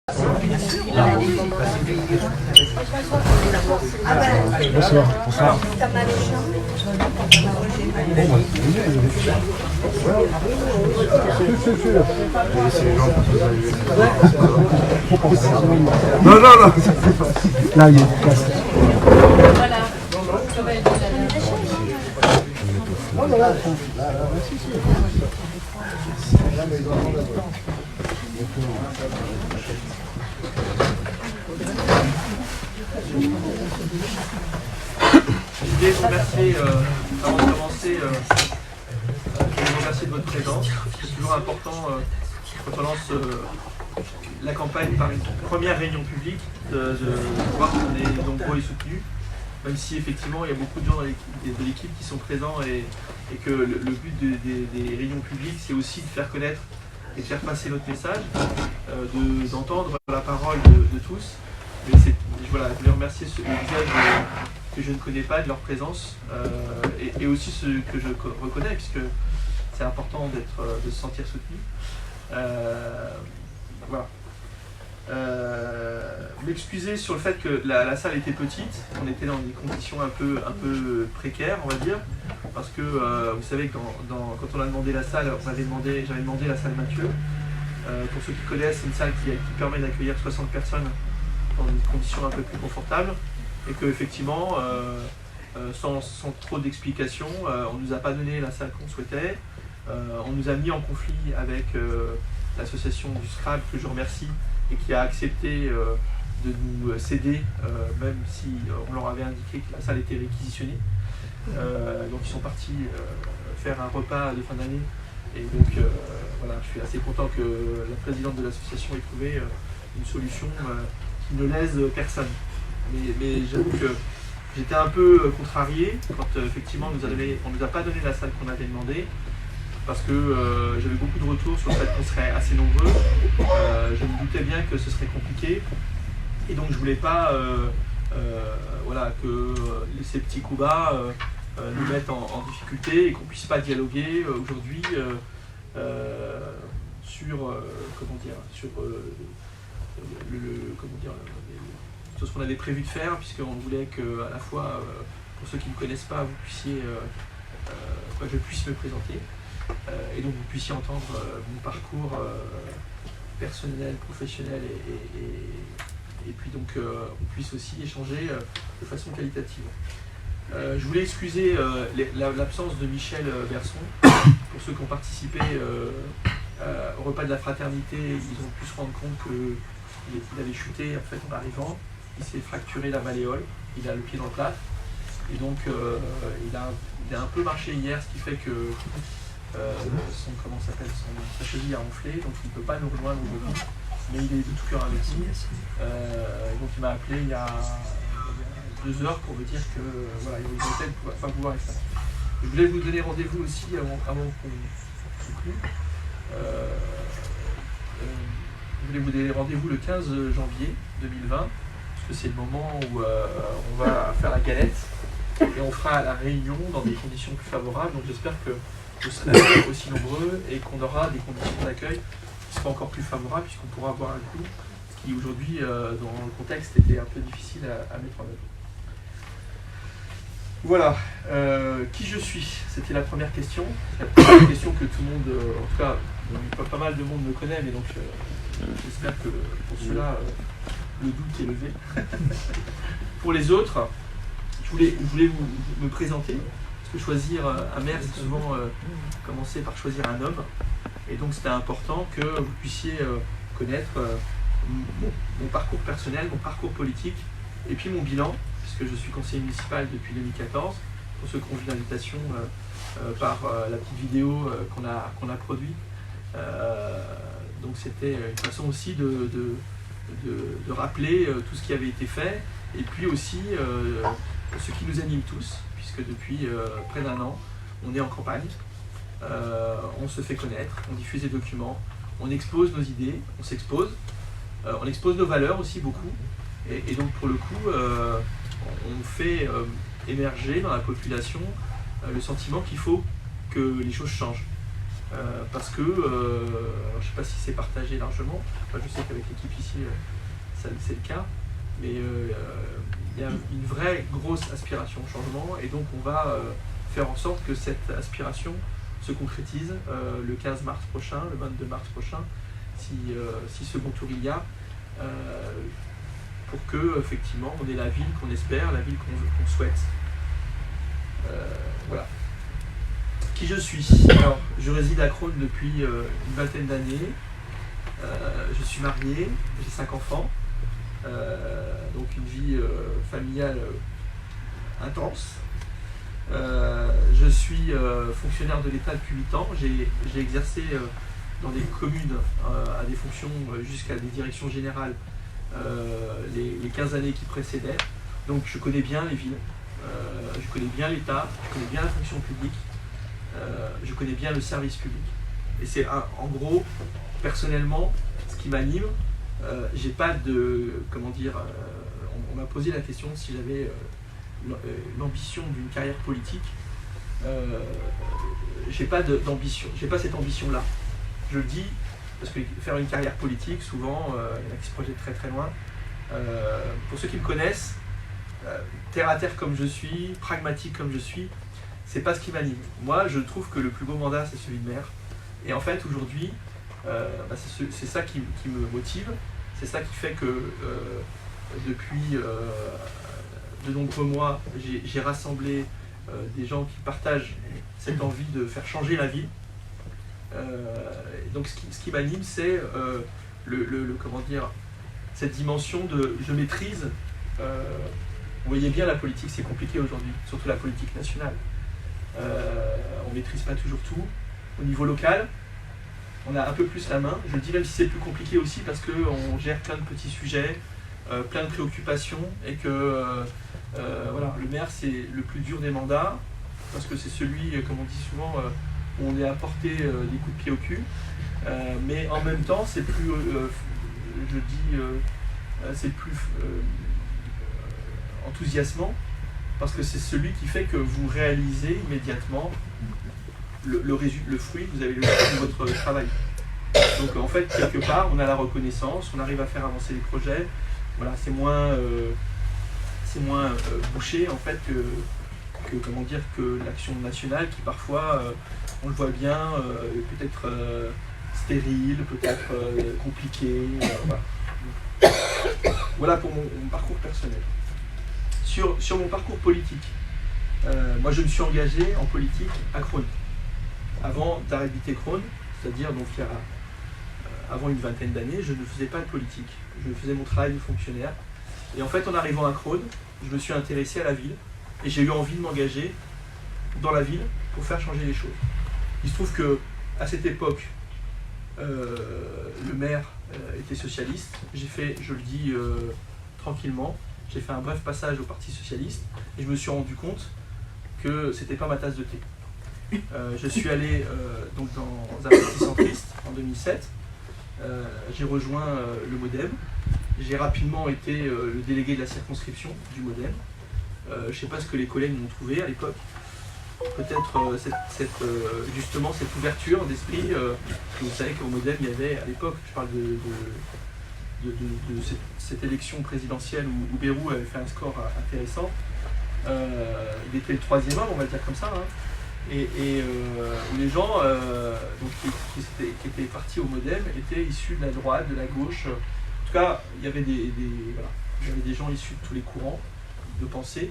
Bonsoir. Bonsoir. Non, non, non. Là, il y a une place. Voilà. Je voulais vous remercier, avant de commencer, je voulais vous remercier de votre présence. C'est toujours important quand on lance la campagne par une première réunion publique de voir qu'on est nombreux et soutenus, même si effectivement il y a beaucoup de gens de l'équipe qui sont présents et que le but des réunions publiques c'est aussi de faire connaître et de faire passer notre message, d'entendre la parole de tous. Mais voilà, je voulais remercier les visages que je ne connais pas de leur présence et aussi ceux que je reconnais puisque c'est important de se sentir soutenu. Voilà. M'excuser sur le fait que la salle était petite, on était dans des conditions un peu précaires on va dire, parce que vous savez quand on a demandé la salle, j'avais demandé la salle Mathieu. Pour ceux qui connaissent, c'est une salle qui permet d'accueillir 60 personnes dans des conditions un peu plus confortables et que effectivement sans trop d'explications, on ne nous a pas donné la salle qu'on souhaitait, on nous a mis en conflit avec l'association du Scrabble que je remercie et qui a accepté de nous céder, même si on leur avait indiqué que la salle était réquisitionnée. Donc ils sont partis faire un repas de fin d'année et donc voilà, je suis assez content que la présidente de l'association ait trouvé une solution qui ne lèse personne. Mais j'avoue que j'étais un peu contrarié quand effectivement on nous a pas donné la salle qu'on avait demandé, parce que j'avais beaucoup de retours sur le fait qu'on serait assez nombreux. Je me doutais bien que ce serait compliqué et donc je voulais pas voilà, que ces petits coups bas nous mettent en difficulté et qu'on puisse pas dialoguer aujourd'hui sur comment dire, sur sur ce qu'on avait prévu de faire, puisqu'on voulait que à la fois pour ceux qui ne me connaissent pas vous puissiez que je puisse me présenter et donc vous puissiez entendre mon parcours personnel, professionnel et puis donc on puisse aussi échanger de façon qualitative. Je voulais excuser l'absence de Michel Berson. Pour ceux qui ont participé au repas de la fraternité, ils ont pu se rendre compte qu'il avait chuté en fait en arrivant. Il s'est fracturé la malléole, il a le pied dans le plâtre et donc il a un peu marché hier, ce qui fait que sa cheville a enflé, donc il ne peut pas nous rejoindre aujourd'hui, mais il est de tout cœur avec nous. Donc il m'a appelé il y a 2 heures pour me dire que voilà, il va peut-être pas pouvoir être là. Je voulais vous donner rendez-vous aussi avant qu'on conclue. Je voulais vous donner rendez-vous le 15 janvier 2020, parce que c'est le moment où on va faire la galette et on fera la réunion dans des conditions plus favorables. Donc j'espère que vous serez aussi nombreux et qu'on aura des conditions d'accueil qui seront encore plus favorables puisqu'on pourra avoir un coup qui aujourd'hui dans le contexte était un peu difficile à mettre en œuvre. Voilà, qui je suis, c'était la première question. La première question que tout le monde, en tout cas pas mal de monde me connaît, mais donc j'espère que pour cela le doute est levé. Pour les autres, je voulais me présenter. Parce que choisir un maire, c'est souvent commencer par choisir un homme. Et donc c'était important que vous puissiez connaître mon parcours personnel, mon parcours politique, et puis mon bilan, puisque je suis conseiller municipal depuis 2014, pour ceux qui ont vu l'invitation par la petite vidéo qu'on a produite. Donc c'était une façon aussi de rappeler tout ce qui avait été fait, et puis aussi ce qui nous anime tous, puisque depuis près d'1 an, on est en campagne, on se fait connaître, on diffuse des documents, on expose nos idées, on s'expose, on expose nos valeurs aussi beaucoup, et donc pour le coup, on fait émerger dans la population le sentiment qu'il faut que les choses changent. Parce que, je ne sais pas si c'est partagé largement, enfin, je sais qu'avec l'équipe ici, c'est le cas, mais il y a une vraie grosse aspiration au changement, et donc on va faire en sorte que cette aspiration se concrétise le 15 mars prochain, le 22 mars prochain, si second tour il y a, pour que effectivement on ait la ville qu'on espère, la ville qu'on souhaite. Voilà. Qui je suis? Alors, je réside à Crosne depuis une vingtaine d'années. Je suis marié, j'ai 5 enfants, donc une vie familiale intense. Je suis fonctionnaire de l'État depuis 8 ans. J'ai exercé dans des communes à des fonctions jusqu'à des directions générales les 15 années qui précédaient. Donc je connais bien les villes, je connais bien l'État, je connais bien la fonction publique, je connais bien le service public. Et c'est en gros, personnellement, ce qui m'anime. J'ai pas de... Comment dire, on m'a posé la question si j'avais l'ambition d'une carrière politique. J'ai pas d'ambition, j'ai pas cette ambition-là. Je le dis parce que faire une carrière politique, souvent, il y en a qui se projettent très très loin. Pour ceux qui me connaissent, terre à terre comme je suis, pragmatique comme je suis, c'est pas ce qui m'anime. Moi, je trouve que le plus beau mandat, c'est celui de maire. Et en fait, aujourd'hui, c'est ça qui me motive. C'est ça qui fait que depuis de nombreux mois, j'ai rassemblé des gens qui partagent cette envie de faire changer la ville. Donc ce qui m'anime, c'est comment dire, cette dimension de je maîtrise. Vous voyez bien, la politique, c'est compliqué aujourd'hui, surtout la politique nationale. On ne maîtrise pas toujours tout. Au niveau local, on a un peu plus la main. Je le dis même si c'est plus compliqué aussi parce qu'on gère plein de petits sujets, plein de préoccupations, et que voilà, le maire, c'est le plus dur des mandats parce que c'est celui, comme on dit souvent, où on est apporté des coups de pied au cul. Mais en même temps, c'est plus, c'est plus enthousiasmant parce que c'est celui qui fait que vous réalisez immédiatement le fruit, vous avez le fruit de votre travail. Donc en fait, quelque part, on a la reconnaissance, on arrive à faire avancer les projets. Voilà, c'est moins bouché en fait comment dire, que l'action nationale qui parfois, on le voit bien, peut-être stérile, peut-être compliqué. Voilà. Voilà pour mon parcours personnel. Sur mon parcours politique, moi je me suis engagé en politique à Crosne. Avant d'habiter Crosne, c'est-à-dire donc avant une vingtaine d'années, je ne faisais pas de politique. Je faisais mon travail de fonctionnaire. Et en fait, en arrivant à Crosne, je me suis intéressé à la ville et j'ai eu envie de m'engager dans la ville pour faire changer les choses. Il se trouve que à cette époque, le maire était socialiste. J'ai fait, je le dis tranquillement, j'ai fait un bref passage au Parti socialiste et je me suis rendu compte que c'était pas ma tasse de thé. Je suis allé donc dans un parti centriste en 2007. J'ai rejoint le MoDem. J'ai rapidement été le délégué de la circonscription du MoDem. Je ne sais pas ce que les collègues m'ont trouvé à l'époque. Peut-être justement cette ouverture d'esprit. Vous savez qu'au MoDem, il y avait à l'époque, je parle de cette élection présidentielle où Bayrou avait fait un score intéressant. Il était le 3e homme, on va le dire comme ça. Hein. Et les gens donc, qui étaient partis au MoDem étaient issus de la droite, de la gauche. En tout cas, il y avait des gens issus de tous les courants de pensée.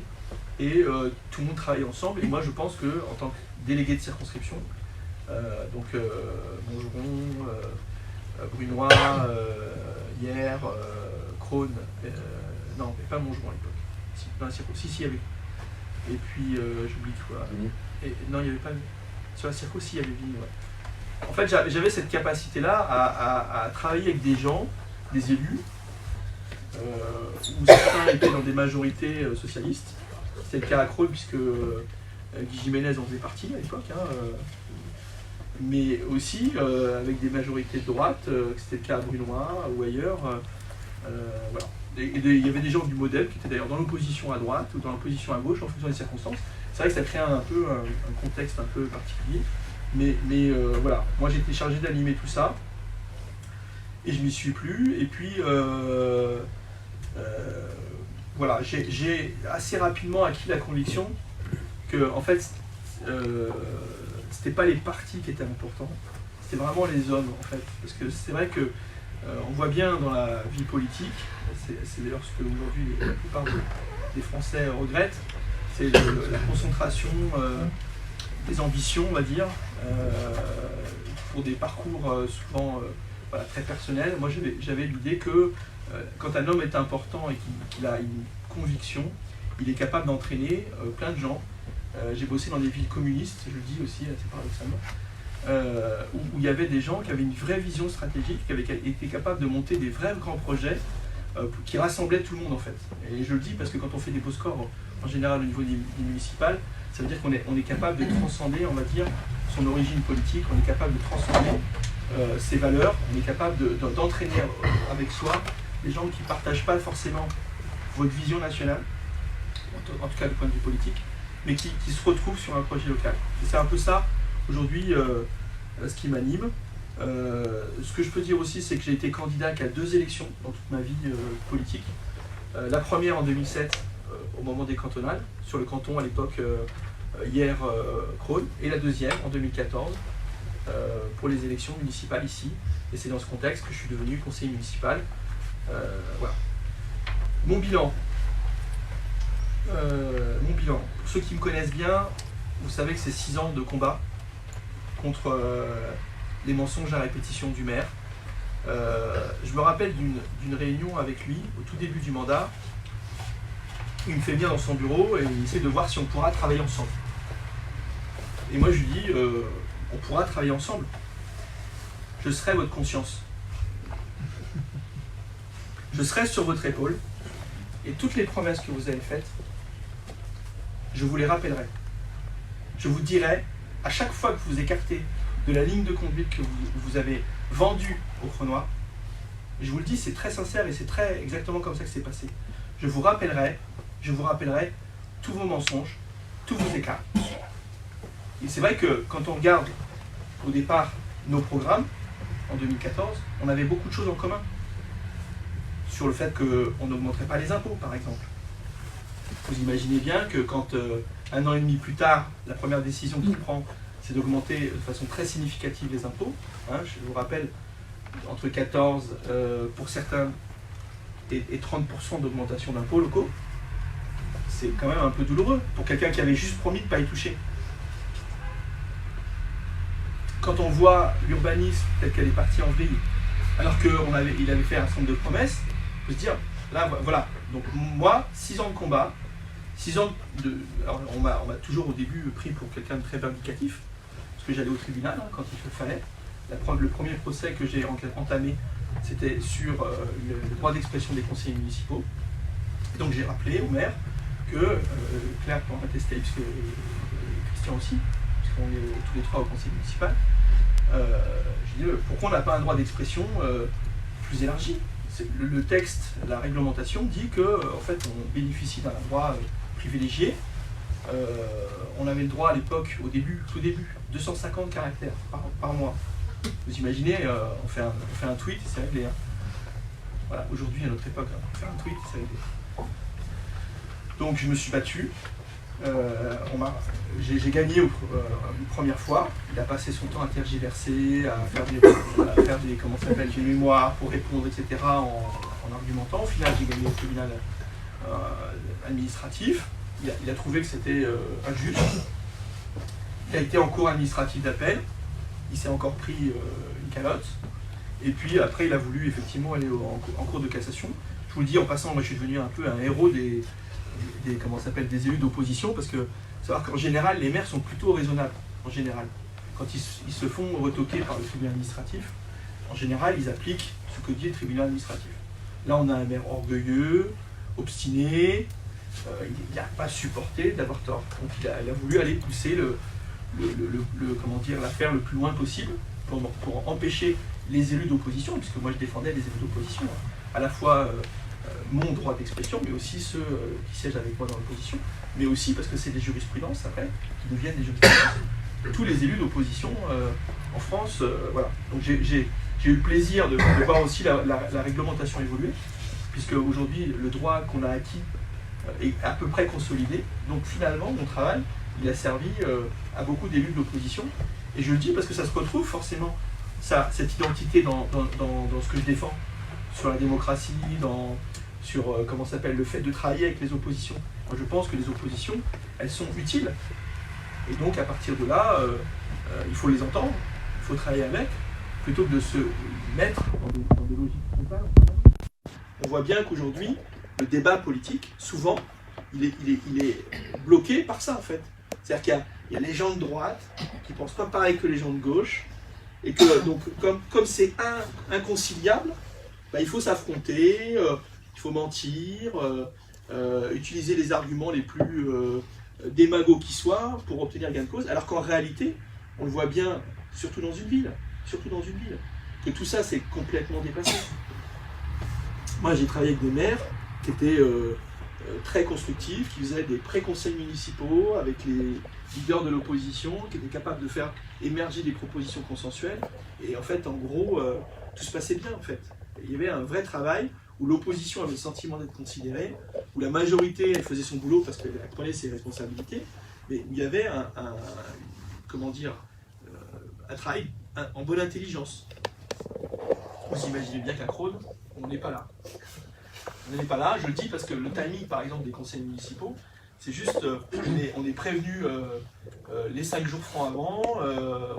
Et tout le monde travaillait ensemble. Et moi, je pense qu'en tant que délégué de circonscription, donc Montgeron, Brunois, hier, Crosne, non, mais pas Montgeron à l'époque. Si, il y avait. Et puis, j'oublie quoi. Non, il n'y avait pas. Sur la circo, si, il y avait Vigny. Ouais. En fait, j'avais cette capacité-là à travailler avec des gens, des élus, où certains étaient dans des majorités socialistes. C'était le cas à Crosne, puisque Guy Jiménez en faisait partie à l'époque. Hein, mais aussi avec des majorités de droite, c'était le cas à Brunois ou ailleurs. Voilà. Il y avait des gens du MoDem qui étaient d'ailleurs dans l'opposition à droite ou dans l'opposition à gauche en fonction des circonstances. C'est vrai que ça crée un peu un contexte un peu particulier. Mais voilà, moi j'ai été chargé d'animer tout ça. Et je m'y suis plu. Et puis Voilà, j'ai assez rapidement acquis la conviction que, en fait, c'était pas les partis qui étaient importants, c'était vraiment les hommes, en fait. Parce que c'est vrai que on voit bien dans la vie politique, c'est d'ailleurs ce que aujourd'hui la plupart des Français regrettent, c'est la concentration des ambitions, on va dire, pour des parcours souvent voilà, très personnels. Moi, j'avais l'idée que quand un homme est important et qu'il a une conviction, il est capable d'entraîner plein de gens. J'ai bossé dans des villes communistes, je le dis aussi assez paradoxalement, où il y avait des gens qui avaient une vraie vision stratégique, qui avaient été capables de monter des vrais grands projets qui rassemblaient tout le monde en fait. Et je le dis parce que quand on fait des beaux scores, en général au niveau des municipales, ça veut dire qu'on est capable de transcender, on va dire, son origine politique, on est capable de transcender ses valeurs, on est capable d'entraîner avec soi des gens qui ne partagent pas forcément votre vision nationale, en tout cas du point de vue politique, mais qui se retrouvent sur un projet local. Et c'est un peu ça, aujourd'hui, ce qui m'anime. Ce que je peux dire aussi, c'est que j'ai été candidat qu'à 2 élections dans toute ma vie politique. La première en 2007, au moment des cantonales, sur le canton à l'époque Crône, et la deuxième en 2014, pour les élections municipales ici. Et c'est dans ce contexte que je suis devenu conseiller municipal. Voilà. Mon bilan. Pour ceux qui me connaissent bien, vous savez que c'est 6 ans de combat contre les mensonges à répétition du maire. Je me rappelle d'une réunion avec lui au tout début du mandat. Il me fait venir dans son bureau et il essaie de voir si on pourra travailler ensemble. Et moi je lui dis, on pourra travailler ensemble. Je serai votre conscience. Je serai sur votre épaule et toutes les promesses que vous avez faites, je vous les rappellerai. Je vous dirai, à chaque fois que vous écartez de la ligne de conduite que vous avez vendue au Crônois, je vous le dis, c'est très sincère et c'est très exactement comme ça que c'est passé. Je vous rappellerai tous vos mensonges, tous vos écarts. Et c'est vrai que quand on regarde au départ nos programmes, en 2014, on avait beaucoup de choses en commun. Sur le fait qu'on n'augmenterait pas les impôts, par exemple. Vous imaginez bien que quand, 1 an et demi plus tard, la première décision qu'il prend, c'est d'augmenter de façon très significative les impôts. Hein, je vous rappelle, entre 14 pour certains et 30% d'augmentation d'impôts locaux. C'est quand même un peu douloureux pour quelqu'un qui avait juste promis de ne pas y toucher. Quand on voit l'urbanisme tel qu'elle est partie en vrille, alors qu'il avait fait un certain nombre de promesses, il faut se dire, là, voilà. Donc moi, 6 ans de combat, 6 ans de... Alors on m'a toujours au début pris pour quelqu'un de très vindicatif, parce que j'allais au tribunal quand il le fallait. Le premier procès que j'ai entamé, c'était sur le droit d'expression des conseillers municipaux. Et donc j'ai rappelé au maire que, Claire peut en attester, puisque Christian aussi, puisqu'on est tous les 3 au conseil municipal, je dis pourquoi on n'a pas un droit d'expression plus élargi. Le texte, la réglementation dit que en fait on bénéficie d'un droit privilégié. On avait le droit à l'époque, tout début, 250 caractères par mois. Vous imaginez, on fait un tweet et c'est réglé. Hein. Voilà, aujourd'hui à notre époque, on fait un tweet et c'est réglé. Donc je me suis battu. J'ai gagné une première fois. Il a passé son temps à tergiverser, à faire des comment ça s'appelle, des mémoires pour répondre, etc. en argumentant. Au final, j'ai gagné au tribunal administratif. Il a trouvé que c'était injuste. Il a été en cours administratif d'appel. Il s'est encore pris une calotte. Et puis après, il a voulu effectivement aller en cours de cassation. Je vous le dis en passant, moi je suis devenu un peu un héros des élus d'opposition, parce que savoir qu'en général, les maires sont plutôt raisonnables, en général. Quand ils se font retoquer par le tribunal administratif, en général, ils appliquent ce que dit le tribunal administratif. Là, on a un maire orgueilleux, obstiné, il n'a pas supporté d'avoir tort. Donc il a voulu aller pousser l'affaire le plus loin possible pour empêcher les élus d'opposition, puisque moi je défendais les élus d'opposition, à la fois mon droit d'expression, mais aussi ceux qui siègent avec moi dans l'opposition, mais aussi parce que c'est des jurisprudences après, qui deviennent des jurisprudences. Tous les élus d'opposition en France, voilà. Donc j'ai eu le plaisir de voir aussi la réglementation évoluer. puisque aujourd'hui le droit qu'on a acquis est à peu près consolidé. Donc finalement, mon travail, il a servi à beaucoup d'élus de l'opposition. Et je le dis parce que ça se retrouve forcément, cette identité dans ce que je défends, sur la démocratie, sur comment s'appelle, le fait de travailler avec les oppositions. Moi, je pense que les oppositions, elles sont utiles. Et donc à partir de là, il faut les entendre, il faut travailler avec, plutôt que de se mettre dans des logiques frontales. On voit bien qu'aujourd'hui, le débat politique, souvent, il est bloqué par ça en fait. C'est-à-dire qu'il y a les gens de droite qui ne pensent pas pareil que les gens de gauche, et que donc comme c'est inconciliable, bah, il faut s'affronter, il faut mentir, utiliser les arguments les plus démagogues qui soient pour obtenir gain de cause, alors qu'en réalité, on le voit bien, surtout dans une ville, que tout ça c'est complètement dépassé. Moi j'ai travaillé avec des maires qui étaient très constructifs, qui faisaient des pré-conseils municipaux avec les leaders de l'opposition, qui étaient capables de faire émerger des propositions consensuelles, et en fait en gros tout se passait bien en fait. Il y avait un vrai travail où l'opposition avait le sentiment d'être considérée, où la majorité elle faisait son boulot parce qu'elle prenait ses responsabilités, mais où il y avait un travail en bonne intelligence. Vous imaginez bien qu'à Crône, on n'est pas là. On n'est pas là, je le dis parce que le timing par exemple des conseils municipaux, c'est juste, on est prévenu les 5 jours francs avant,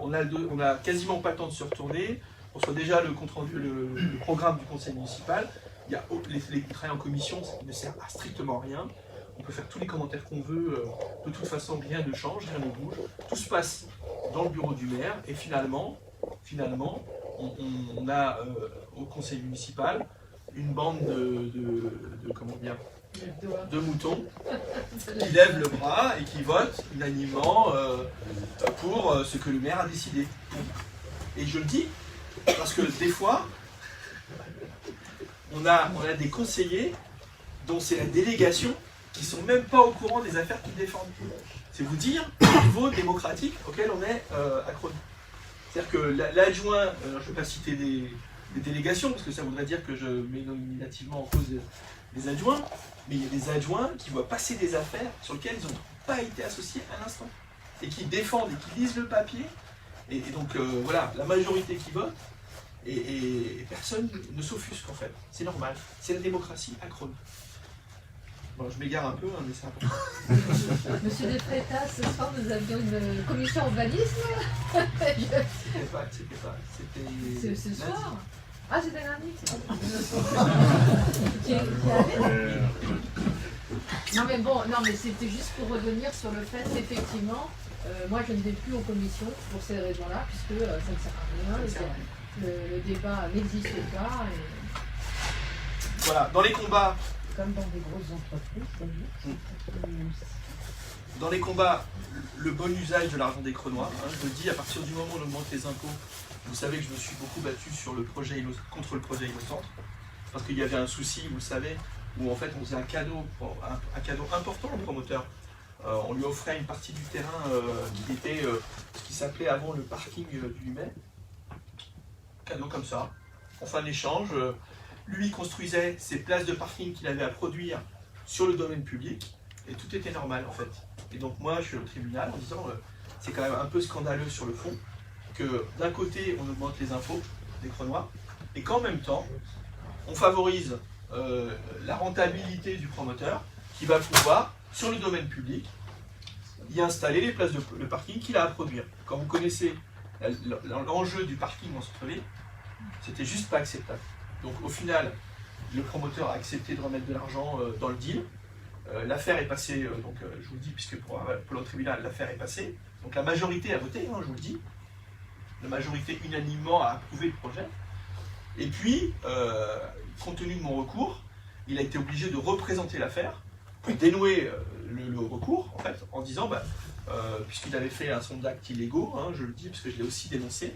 on a quasiment pas le temps de se retourner, on reçoit déjà le compte rendu, le programme du conseil municipal. Il y a les travail en commission, ça ne sert à strictement rien. On peut faire tous les commentaires qu'on veut, de toute façon rien ne change, rien ne bouge. Tout se passe dans le bureau du maire et finalement on a au conseil municipal une bande de moutons qui lèvent le bras et qui votent unanimement pour ce que le maire a décidé. Et je le dis parce que des fois, on a des conseillers dont c'est la délégation qui ne sont même pas au courant des affaires qu'ils défendent. C'est vous dire le niveau démocratique auquel on est à Crône. C'est-à-dire que l'adjoint, je ne vais pas citer des délégations, parce que ça voudrait dire que je mets nominativement en cause les adjoints, mais il y a des adjoints qui voient passer des affaires sur lesquelles ils n'ont pas été associés à l'instant, et qui défendent et qui lisent le papier, et donc voilà, la majorité qui vote, et personne ne s'offusque en fait, c'est normal, c'est la démocratie à Crône. Bon, je m'égare un peu, hein, mais c'est important. Monsieur De Freitas, ce soir nous avions une commission urbanisme. C'était pas. C'est ce soir. Ah, c'était lundi. Non mais bon, c'était juste pour revenir sur le fait qu'effectivement, moi je ne vais plus aux commissions pour ces raisons-là, puisque ça ne sert à rien, le débat n'existe pas. Et... Voilà, dans les combats. Comme dans des grosses entreprises, Dans les combats, le bon usage de l'argent des Crônois, je le dis, à partir du moment où on augmente les impôts, vous savez que je me suis beaucoup battu sur contre le projet Innocentre, parce qu'il y avait un souci, vous le savez, où en fait on faisait un cadeau important au promoteur. On lui offrait une partie du terrain qui était ce qui s'appelait avant le parking du Mai. Cadeau comme ça, on fait un échange. Lui, il construisait ses places de parking qu'il avait à produire sur le domaine public, et tout était normal en fait. Et donc moi, je suis au tribunal en disant c'est quand même un peu scandaleux sur le fond, que d'un côté, on augmente les impôts des Crônois, et qu'en même temps, on favorise la rentabilité du promoteur, qui va pouvoir, sur le domaine public, y installer les places de parking qu'il a à produire. Quand vous connaissez l'enjeu du parking en centre-ville, c'était juste pas acceptable. Donc au final, le promoteur a accepté de remettre de l'argent dans le deal. L'affaire est passée, je vous le dis, puisque pour le tribunal, l'affaire est passée. Donc la majorité a voté, je vous le dis. La majorité unanimement a approuvé le projet. Et puis, compte tenu de mon recours, il a été obligé de représenter l'affaire, pour dénouer le recours, en fait, en disant, puisqu'il avait fait un certain nombre d'actes illégaux, je le dis parce que je l'ai aussi dénoncé,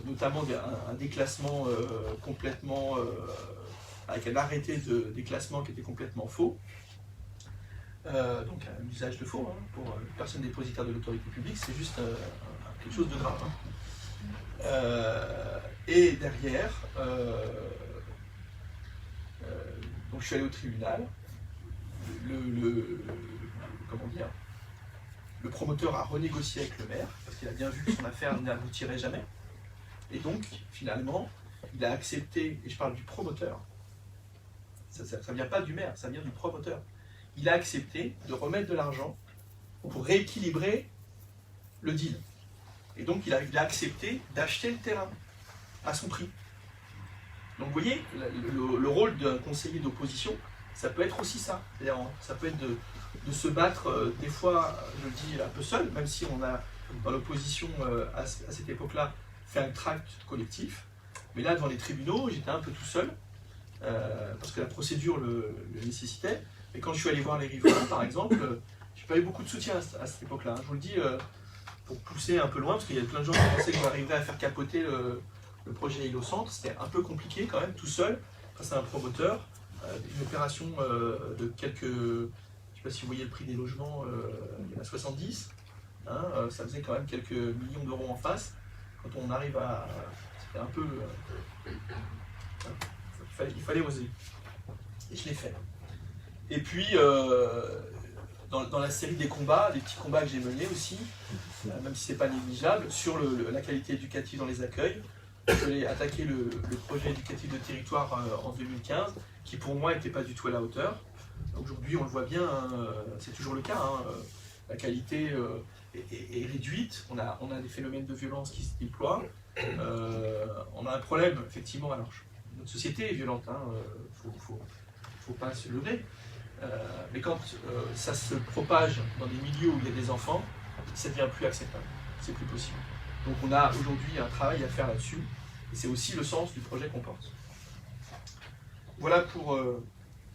notamment un déclassement complètement avec un arrêté de déclassement qui était complètement faux, donc un usage de faux pour une personne dépositaire de l'autorité publique, c'est juste quelque chose de grave. Et derrière, je suis allé au tribunal, comment dire, le promoteur a renégocié avec le maire, parce qu'il a bien vu que son affaire n'aboutirait jamais. Et donc, finalement, il a accepté, et je parle du promoteur, ça ne vient pas du maire, ça vient du promoteur. Il a accepté de remettre de l'argent pour rééquilibrer le deal. Et donc, il a accepté d'acheter le terrain à son prix. Donc, vous voyez, le rôle d'un conseiller d'opposition, ça peut être aussi ça. C'est-à-dire, ça peut être de se battre, des fois, je le dis, un peu seul, même si on a, dans l'opposition, à cette époque-là, fait un tract collectif. Mais là, devant les tribunaux, j'étais un peu tout seul, parce que la procédure le nécessitait. Et quand je suis allé voir les riverains, par exemple, j'ai pas eu beaucoup de soutien à cette époque-là. Je vous le dis, pour pousser un peu loin, parce qu'il y a plein de gens qui pensaient que j'arriverais à faire capoter le projet Île au Centre. C'était un peu compliqué quand même, tout seul, face à un promoteur. Une opération de quelques... Je ne sais pas si vous voyez le prix des logements, il y en a 70. Hein, ça faisait quand même quelques millions d'euros en face. Quand on arrive à... C'était un peu... il fallait oser. Et je l'ai fait. Et puis, dans la série des combats, des petits combats que j'ai menés aussi, même si ce n'est pas négligeable, sur la qualité éducative dans les accueils, j'ai attaqué le projet éducatif de territoire en 2015, qui pour moi n'était pas du tout à la hauteur. Aujourd'hui, on le voit bien, hein, c'est toujours le cas, hein, la qualité est réduite, on a des phénomènes de violence qui se déploient, on a un problème, effectivement, alors notre société est violente, hein, faut pas se leurrer, mais quand ça se propage dans des milieux où il y a des enfants, ça devient plus acceptable, c'est plus possible. Donc on a aujourd'hui un travail à faire là-dessus, et c'est aussi le sens du projet qu'on porte. Voilà pour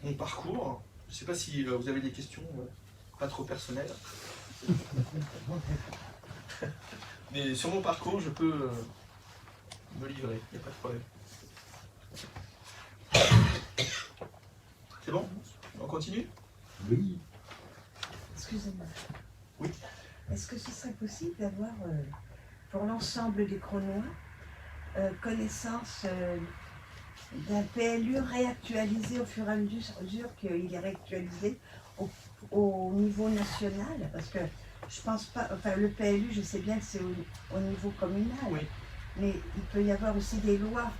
mon parcours. Je ne sais pas si vous avez des questions, pas trop personnelles. Mais sur mon parcours, je peux me livrer, il n'y a pas de problème. C'est bon? On continue? Oui. Excusez-moi. Oui. Est-ce que ce serait possible d'avoir, pour l'ensemble des Cronois, connaissance d'un PLU réactualisé au fur et à mesure qu'il est réactualisé au niveau national? Parce que je pense pas, enfin le PLU, je sais bien que c'est au niveau communal, Oui. mais il peut y avoir aussi des lois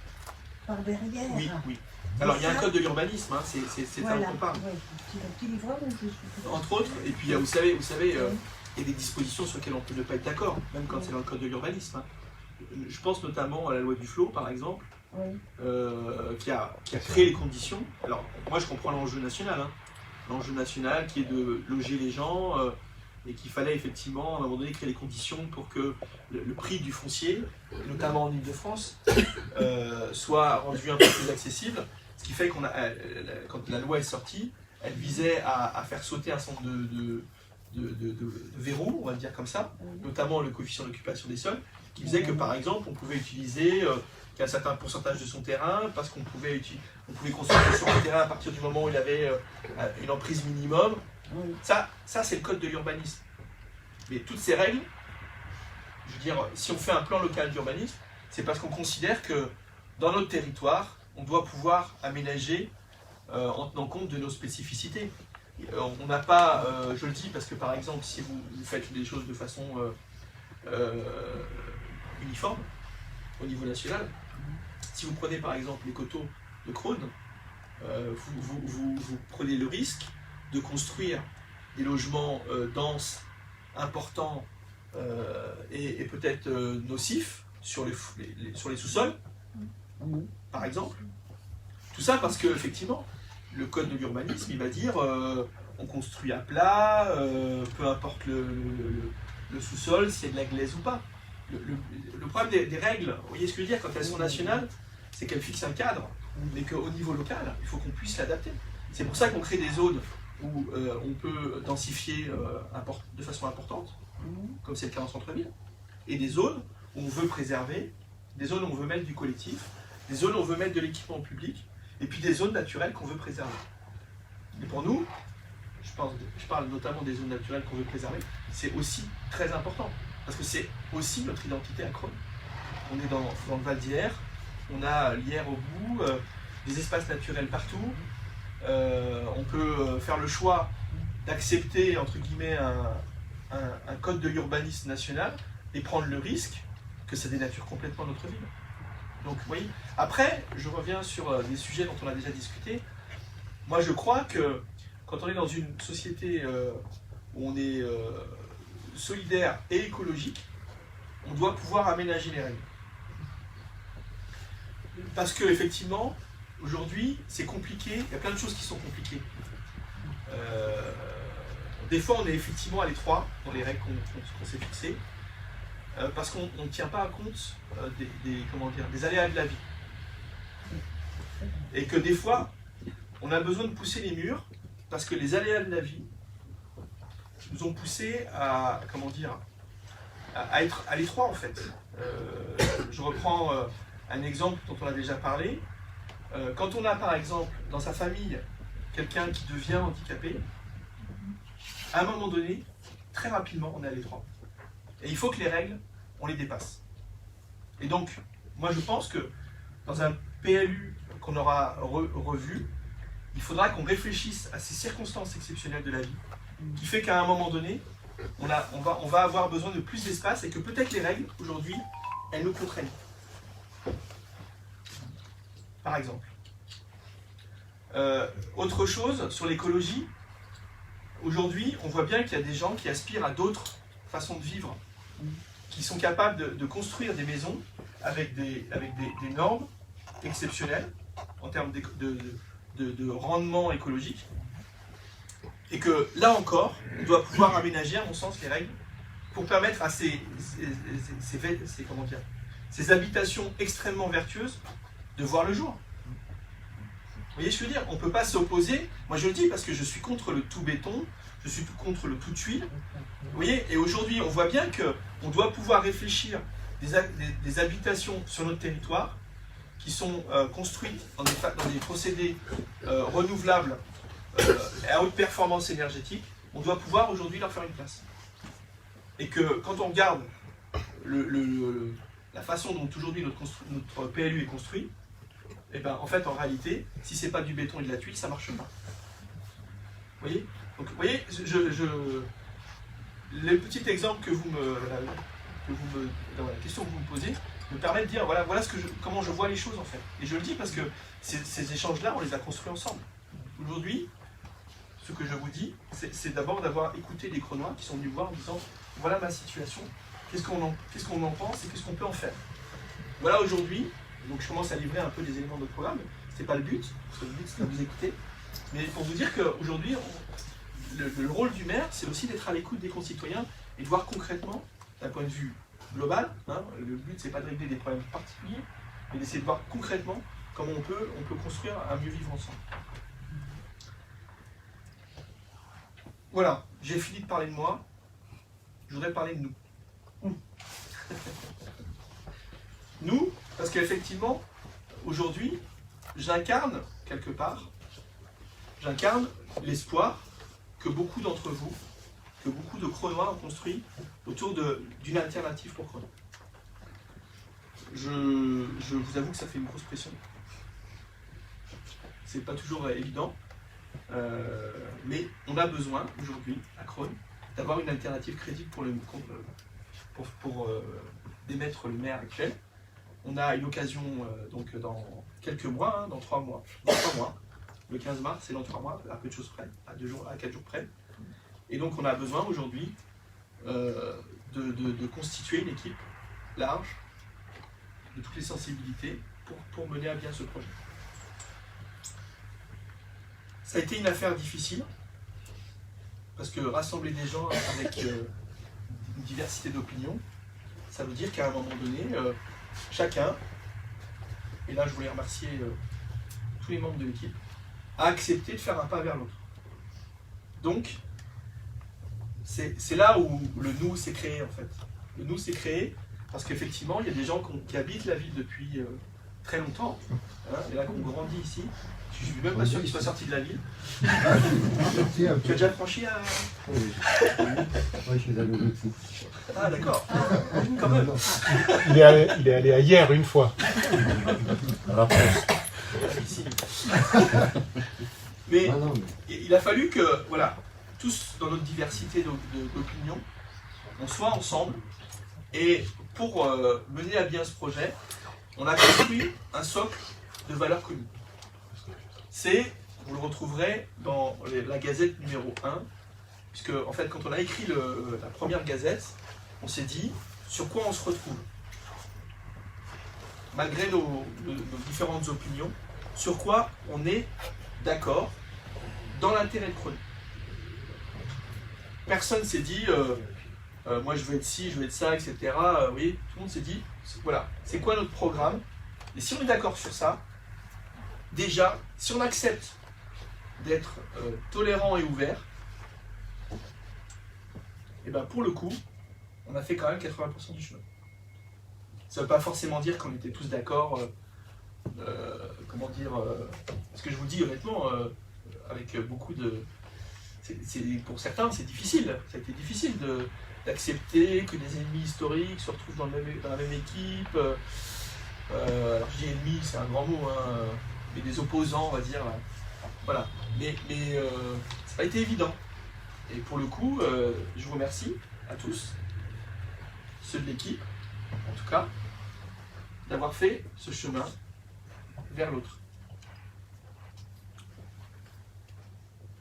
par derrière. Oui, oui. Alors il y a un code de l'urbanisme, hein, c'est Voilà. un qu'on parle. Ouais, un petit livre, je suis... Entre autres, et puis vous savez, il y a des dispositions sur lesquelles on peut ne pas être d'accord, même quand c'est dans le code de l'urbanisme. Hein. Je pense notamment à la loi Duflot, par exemple, Oui. qui a créé les conditions. Alors, moi, je comprends l'enjeu national. Hein. L'enjeu national qui est de loger les gens et qu'il fallait effectivement, à un moment donné, créer les conditions pour que le prix du foncier, notamment en Ile-de-France, soit rendu un peu plus accessible. Ce qui fait qu'on quand la loi est sortie, elle visait à faire sauter un certain nombre de verrous, on va le dire comme ça, notamment le coefficient d'occupation des sols, qui faisait que par exemple on pouvait utiliser qu'un certain pourcentage de son terrain, parce qu'on pouvait construire sur le terrain à partir du moment où il avait une emprise minimum. Ça c'est le code de l'urbanisme. Mais toutes ces règles, je veux dire, si on fait un plan local d'urbanisme, c'est parce qu'on considère que dans notre territoire, on doit pouvoir aménager en tenant compte de nos spécificités. On n'a pas, je le dis parce que par exemple, si vous faites des choses de façon uniforme au niveau national, si vous prenez par exemple les coteaux de Crône, vous prenez le risque de construire des logements denses, importants et peut-être nocifs sur les sous-sols, par exemple. Tout ça parce que effectivement, le code de l'urbanisme, il va dire on construit à plat, peu importe le sous-sol, s'il y a de la glaise ou pas. Le problème des règles, vous voyez ce que je veux dire, quand elles sont nationales, c'est qu'elles fixent un cadre, mais qu'au niveau local, il faut qu'on puisse l'adapter. C'est pour ça qu'on crée des zones où on peut densifier de façon importante, comme c'est le cas en centre-ville, et des zones où on veut préserver, des zones où on veut mettre du collectif, des zones où on veut mettre de l'équipement public, et puis des zones naturelles qu'on veut préserver. Et pour nous, je parle notamment des zones naturelles qu'on veut préserver, c'est aussi très important, parce que c'est aussi notre identité à Crône. On est dans le Val d'Hyères, on a l'Hyères au bout, des espaces naturels partout, on peut faire le choix d'accepter, entre guillemets, un code de l'urbanisme national et prendre le risque que ça dénature complètement notre ville. Donc, oui. Après, je reviens sur des sujets dont on a déjà discuté. Moi, je crois que quand on est dans une société où on est solidaire et écologique, on doit pouvoir aménager les règles. Parce que, effectivement, aujourd'hui, c'est compliqué. Il y a plein de choses qui sont compliquées. Des fois, on est effectivement à l'étroit dans les règles qu'on s'est fixées. Parce qu'on ne tient pas compte des aléas de la vie. Et que des fois, on a besoin de pousser les murs parce que les aléas de la vie nous ont poussé à être à l'étroit en fait. Je reprends un exemple dont on a déjà parlé. Quand on a par exemple dans sa famille quelqu'un qui devient handicapé, à un moment donné, très rapidement, on est à l'étroit. Et il faut que les règles, on les dépasse. Et donc, moi je pense que dans un PLU qu'on aura revu, il faudra qu'on réfléchisse à ces circonstances exceptionnelles de la vie, qui fait qu'à un moment donné, on va avoir besoin de plus d'espace et que peut-être les règles, aujourd'hui, elles nous contraignent. Par exemple. Autre chose, sur l'écologie, aujourd'hui, on voit bien qu'il y a des gens qui aspirent à d'autres façons de vivre, qui sont capables de construire des maisons avec des normes exceptionnelles en termes de rendement écologique. Et que là encore, on doit pouvoir aménager, à mon sens, les règles pour permettre à ces habitations extrêmement vertueuses de voir le jour. Vous voyez ce que je veux dire? On ne peut pas s'opposer. Moi je le dis parce que je suis contre le tout béton, je suis contre le tout tuile. Vous voyez? Et aujourd'hui, on voit bien qu'on doit pouvoir réfléchir des habitations sur notre territoire qui sont construites dans des procédés renouvelables à haute performance énergétique. On doit pouvoir aujourd'hui leur faire une place. Et que quand on regarde la façon dont aujourd'hui notre PLU est construit, et ben, en fait, en réalité, si c'est pas du béton et de la tuile, ça marche pas. Vous voyez? Donc, vous voyez, les petits exemples dans la question que vous me posez me permettent de dire voilà comment je vois les choses en fait. Et je le dis parce que ces échanges-là, on les a construits ensemble. Aujourd'hui, ce que je vous dis, c'est d'abord d'avoir écouté les Cronois qui sont venus voir en disant voilà ma situation, qu'est-ce qu'on en pense et qu'est-ce qu'on peut en faire. Voilà aujourd'hui. Donc je commence à livrer un peu des éléments de notre programme. C'est pas le but, parce que le but c'est de vous écouter. Mais pour vous dire qu'aujourd'hui, le rôle du maire, c'est aussi d'être à l'écoute des concitoyens et de voir concrètement, d'un point de vue global, hein, le but c'est pas de régler des problèmes particuliers, mais d'essayer de voir concrètement comment on peut construire un mieux vivre ensemble. Voilà, j'ai fini de parler de moi. Je voudrais parler de nous. Nous, parce qu'effectivement, aujourd'hui, j'incarne, quelque part, l'espoir que beaucoup d'entre vous, que beaucoup de Cronois ont construit autour d'une alternative pour Crono. Je vous avoue que ça fait une grosse pression. C'est pas toujours évident, mais on a besoin aujourd'hui, à Crone, d'avoir une alternative crédible pour démettre le maire actuel. On a une occasion donc dans quelques mois, hein, dans 3 mois, le 15 mars, c'est dans 3 mois, à peu de choses près, à 4 jours près. Et donc on a besoin aujourd'hui de constituer une équipe large, de toutes les sensibilités, pour mener à bien ce projet. Ça a été une affaire difficile, parce que rassembler des gens avec une diversité d'opinions, ça veut dire qu'à un moment donné, chacun, et là je voulais remercier tous les membres de l'équipe, a accepté de faire un pas vers l'autre. Donc, c'est là où le nous s'est créé en fait. Le nous s'est créé parce qu'effectivement, il y a des gens qui habitent la ville depuis très longtemps, hein, et là qu'on grandit ici. Je ne suis même pas sûr qu'ils soient sortis de la ville. Tu as déjà franchi à... Oui, je suis allé au foot. Ah d'accord, quand même. Il est allé à hier une fois. Ici. Mais Ah non, il a fallu que, voilà, tous dans notre diversité d'opinions, on soit ensemble. Et pour mener à bien ce projet, on a construit un socle de valeurs communes. Vous le retrouverez dans la gazette numéro 1, puisque en fait, quand on a écrit la première gazette, on s'est dit sur quoi on se retrouve. Malgré nos différentes opinions, sur quoi on est d'accord dans l'intérêt de Crony. Personne s'est dit moi je veux être ci, je veux être ça, etc. Oui, tout le monde s'est dit voilà, c'est quoi notre programme? Et si on est d'accord sur ça, déjà, si on accepte d'être tolérant et ouvert, et ben pour le coup, on a fait quand même 80% du chemin. Ça ne veut pas forcément dire qu'on était tous d'accord, ce que je vous dis honnêtement, avec beaucoup de... pour certains, c'est difficile. Ça a été difficile d'accepter que des ennemis historiques se retrouvent dans la même équipe. Alors je dis ennemis, c'est un grand mot, hein, mais des opposants, on va dire. Voilà. Mais ça n'a pas été évident. Et pour le coup, je vous remercie à tous, ceux de l'équipe, en tout cas, d'avoir fait ce chemin vers l'autre.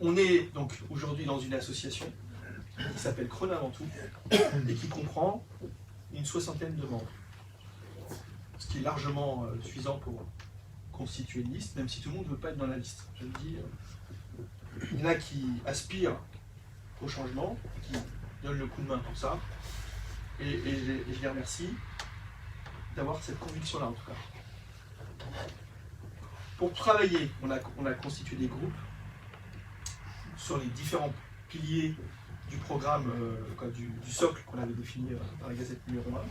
On est donc aujourd'hui dans une association qui s'appelle Crony avant tout et qui comprend une 60aine de membres. Ce qui est largement suffisant pour constituer une liste, même si tout le monde ne veut pas être dans la liste. Je le dis, il y en a qui aspirent au changement, qui donnent le coup de main pour ça, et je les remercie d'avoir cette conviction-là en tout cas. Pour travailler, on a constitué des groupes sur les différents piliers du programme, du socle qu'on avait défini dans la gazette numéro 1.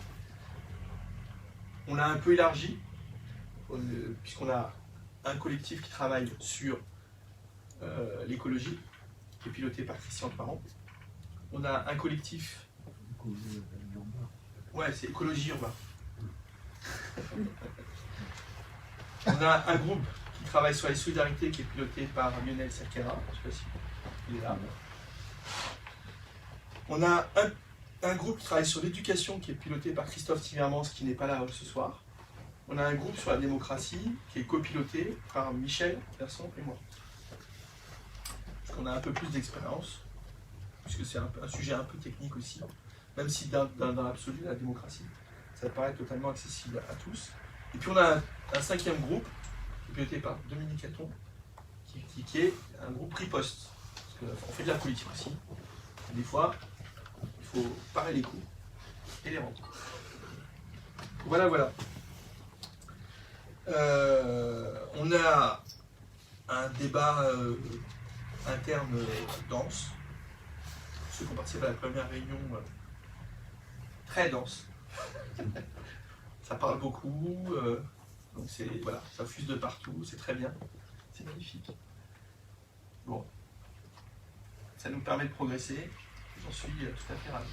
On a un peu élargi, puisqu'on a un collectif qui travaille sur l'écologie, qui est piloté par Christian Parent. On a un collectif... Ouais, c'est écologie urbaine. On a un groupe qui travaille sur les solidarités, qui est piloté par Lionel Cerquera. Je ne sais pas si il est là. On a un groupe qui travaille sur l'éducation, qui est piloté par Christophe Timmermans, qui n'est pas là ce soir. On a un groupe sur la démocratie, qui est copiloté par Michel Persson et moi. Parce qu'on a un peu plus d'expérience, puisque c'est un sujet un peu technique aussi, même si dans l'absolu, la démocratie, ça paraît totalement accessible à tous. Et puis on a un 5e groupe, qui est piloté par Dominique Hatton, qui est un groupe riposte. Parce qu'on fait de la politique aussi. Des fois, il faut parer les coups et les rendre. Voilà. On a un débat interne dense. Ceux qui ont participé à la première réunion, très dense. Ça parle beaucoup, donc voilà, ça fuse de partout, c'est très bien, c'est magnifique. Bon, ça nous permet de progresser, j'en suis tout à fait ravi.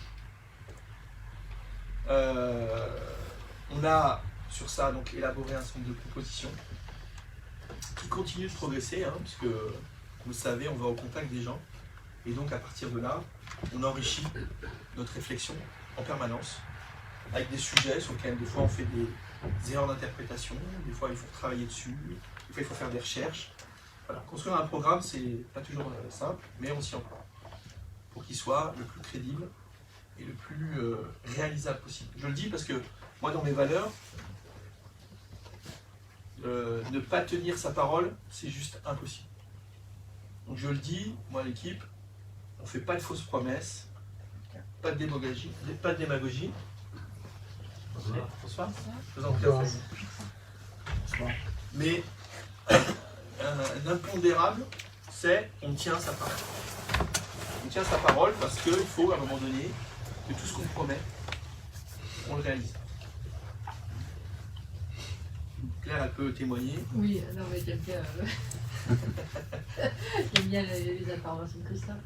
On a sur ça donc élaboré un certain nombre de propositions qui continuent de progresser, hein, puisque vous le savez, on va au contact des gens, et donc à partir de là, on enrichit notre réflexion en permanence, avec des sujets sur lesquels des fois on fait des erreurs d'interprétation, des fois il faut travailler dessus, des fois il faut faire des recherches. Voilà. Construire un programme, c'est pas toujours simple, mais on s'y emploie pour qu'il soit le plus crédible et le plus réalisable possible. Je le dis parce que moi, dans mes valeurs, ne pas tenir sa parole, c'est juste impossible. Donc je le dis, moi l'équipe, on ne fait pas de fausses promesses, pas de démagogie. Bonsoir. Je vous en prie. Bonsoir. Mais un impondérable, c'est on tient sa parole. On tient sa parole parce qu'il faut à un moment donné que tout ce qu'on promet, on le réalise. Claire, elle peut témoigner. Oui, non mais j'aime bien, j'aime bien les interventions de Christophe.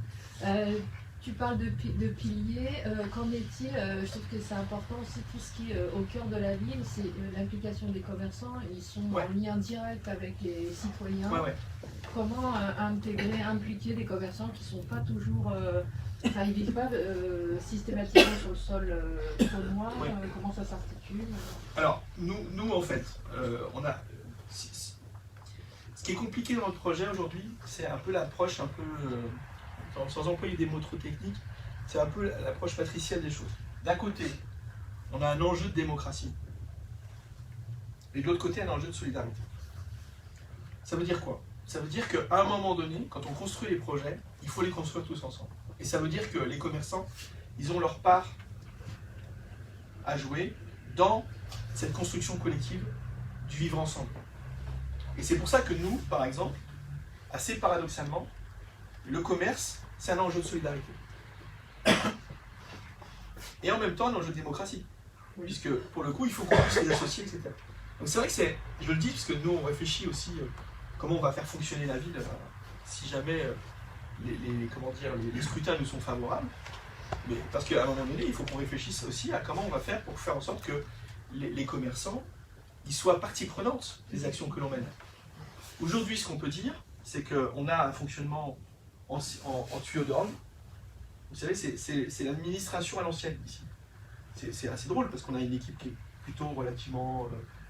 Tu parles de piliers, qu'en est-il? Je trouve que c'est important aussi tout ce qui est au cœur de la ville, c'est l'implication des commerçants. Ils sont en lien direct avec les citoyens. comment impliquer des commerçants qui ne sont pas toujours... Enfin, ils ne vivent pas systématiquement sur le sol crônois. Oui. Comment ça s'articule? Alors, nous en fait, on a... Ce qui est compliqué dans notre projet aujourd'hui, c'est un peu l'approche un peu... sans employer des mots trop techniques, c'est un peu l'approche patricielle des choses. D'un côté, on a un enjeu de démocratie. Et de l'autre côté, un enjeu de solidarité. Ça veut dire quoi? Ça veut dire qu'à un moment donné, quand on construit les projets, il faut les construire tous ensemble. Et ça veut dire que les commerçants, ils ont leur part à jouer dans cette construction collective du vivre ensemble. Et c'est pour ça que nous, par exemple, assez paradoxalement, le commerce, c'est un enjeu de solidarité. Et en même temps, un enjeu de démocratie. Puisque, pour le coup, il faut qu'on puisse les associer, etc. Donc c'est vrai que c'est, je le dis, parce que nous, on réfléchit aussi comment on va faire fonctionner la ville si jamais les scrutins nous sont favorables. Mais parce qu'à un moment donné, il faut qu'on réfléchisse aussi à comment on va faire pour faire en sorte que les commerçants ils soient partie prenante des actions que l'on mène. Aujourd'hui, ce qu'on peut dire, c'est qu'on a un fonctionnement en tuyau d'orgue. Vous savez, c'est l'administration à l'ancienne ici. C'est assez drôle parce qu'on a une équipe qui est plutôt relativement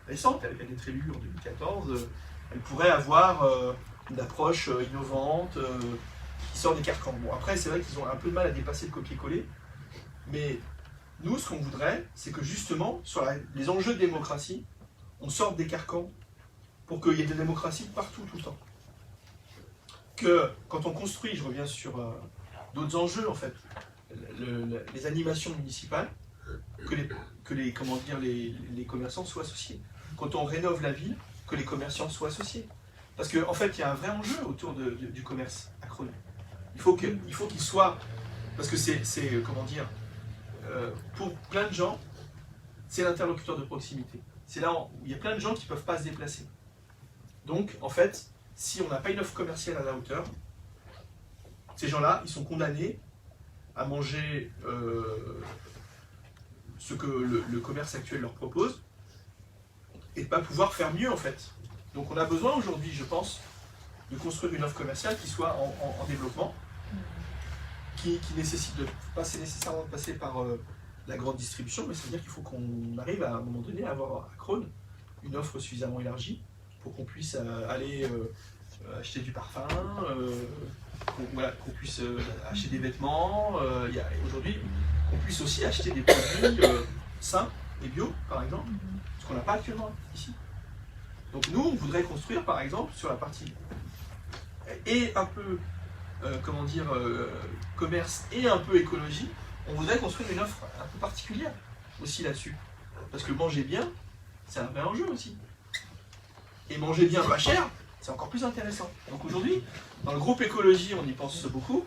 récente, elle vient d'être élue en 2014. Elle pourrait avoir une approche innovante qui sort des carcans. Bon, après, c'est vrai qu'ils ont un peu de mal à dépasser le copier-coller, mais nous, ce qu'on voudrait, c'est que justement, sur les enjeux de démocratie, on sorte des carcans pour qu'il y ait de la démocratie partout, tout le temps. Que quand on construit, je reviens sur d'autres enjeux en fait, les animations municipales, que les commerçants soient associés. Quand on rénove la ville, que les commerçants soient associés. Parce qu'en fait, il y a un vrai enjeu autour du commerce à Crosne. Il faut qu'il soit... Parce que c'est comment dire, pour plein de gens, c'est l'interlocuteur de proximité. C'est là où il y a plein de gens qui ne peuvent pas se déplacer. Donc, en fait, si on n'a pas une offre commerciale à la hauteur, ces gens-là, ils sont condamnés à manger ce que le commerce actuel leur propose et de ne pas pouvoir faire mieux, en fait. Donc, on a besoin aujourd'hui, je pense, de construire une offre commerciale qui soit en développement, qui nécessite de passer nécessairement de passer par la grande distribution, mais c'est-à-dire qu'il faut qu'on arrive à un moment donné à avoir à Crosne une offre suffisamment élargie pour qu'on puisse aller acheter du parfum, qu'on puisse acheter des vêtements, aujourd'hui qu'on puisse aussi acheter des produits sains et bio, par exemple, ce qu'on n'a pas actuellement ici. Donc nous, on voudrait construire, par exemple, sur la partie et un peu, commerce et un peu écologie, on voudrait construire une offre un peu particulière aussi là-dessus. Parce que manger bien, c'est un vrai enjeu aussi. Et manger bien pas cher, c'est encore plus intéressant. Donc aujourd'hui, dans le groupe écologie, on y pense beaucoup,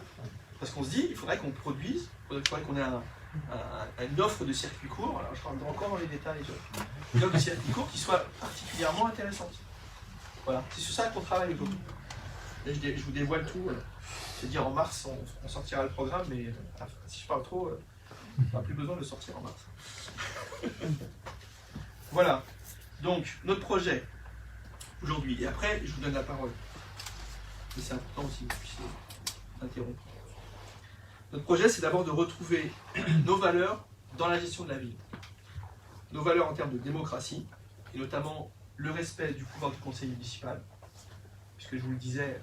parce qu'on se dit, il faudrait qu'on produise, il faudrait qu'on ait une offre de circuit court, alors je rentre encore dans les détails, une offre de circuit court qui soit particulièrement intéressante. Voilà, c'est sur ça qu'on travaille aujourd'hui. Là, je vous dévoile tout. C'est-à-dire en mars, on sortira le programme, mais si je parle trop, on n'aura plus besoin de le sortir en mars. Voilà, donc notre projet aujourd'hui, et après je vous donne la parole. Mais c'est important aussi que vous puissiez interrompre. Notre projet, c'est d'abord de retrouver nos valeurs dans la gestion de la ville. Nos valeurs en termes de démocratie, et notamment le respect du pouvoir du conseil municipal, puisque je vous le disais,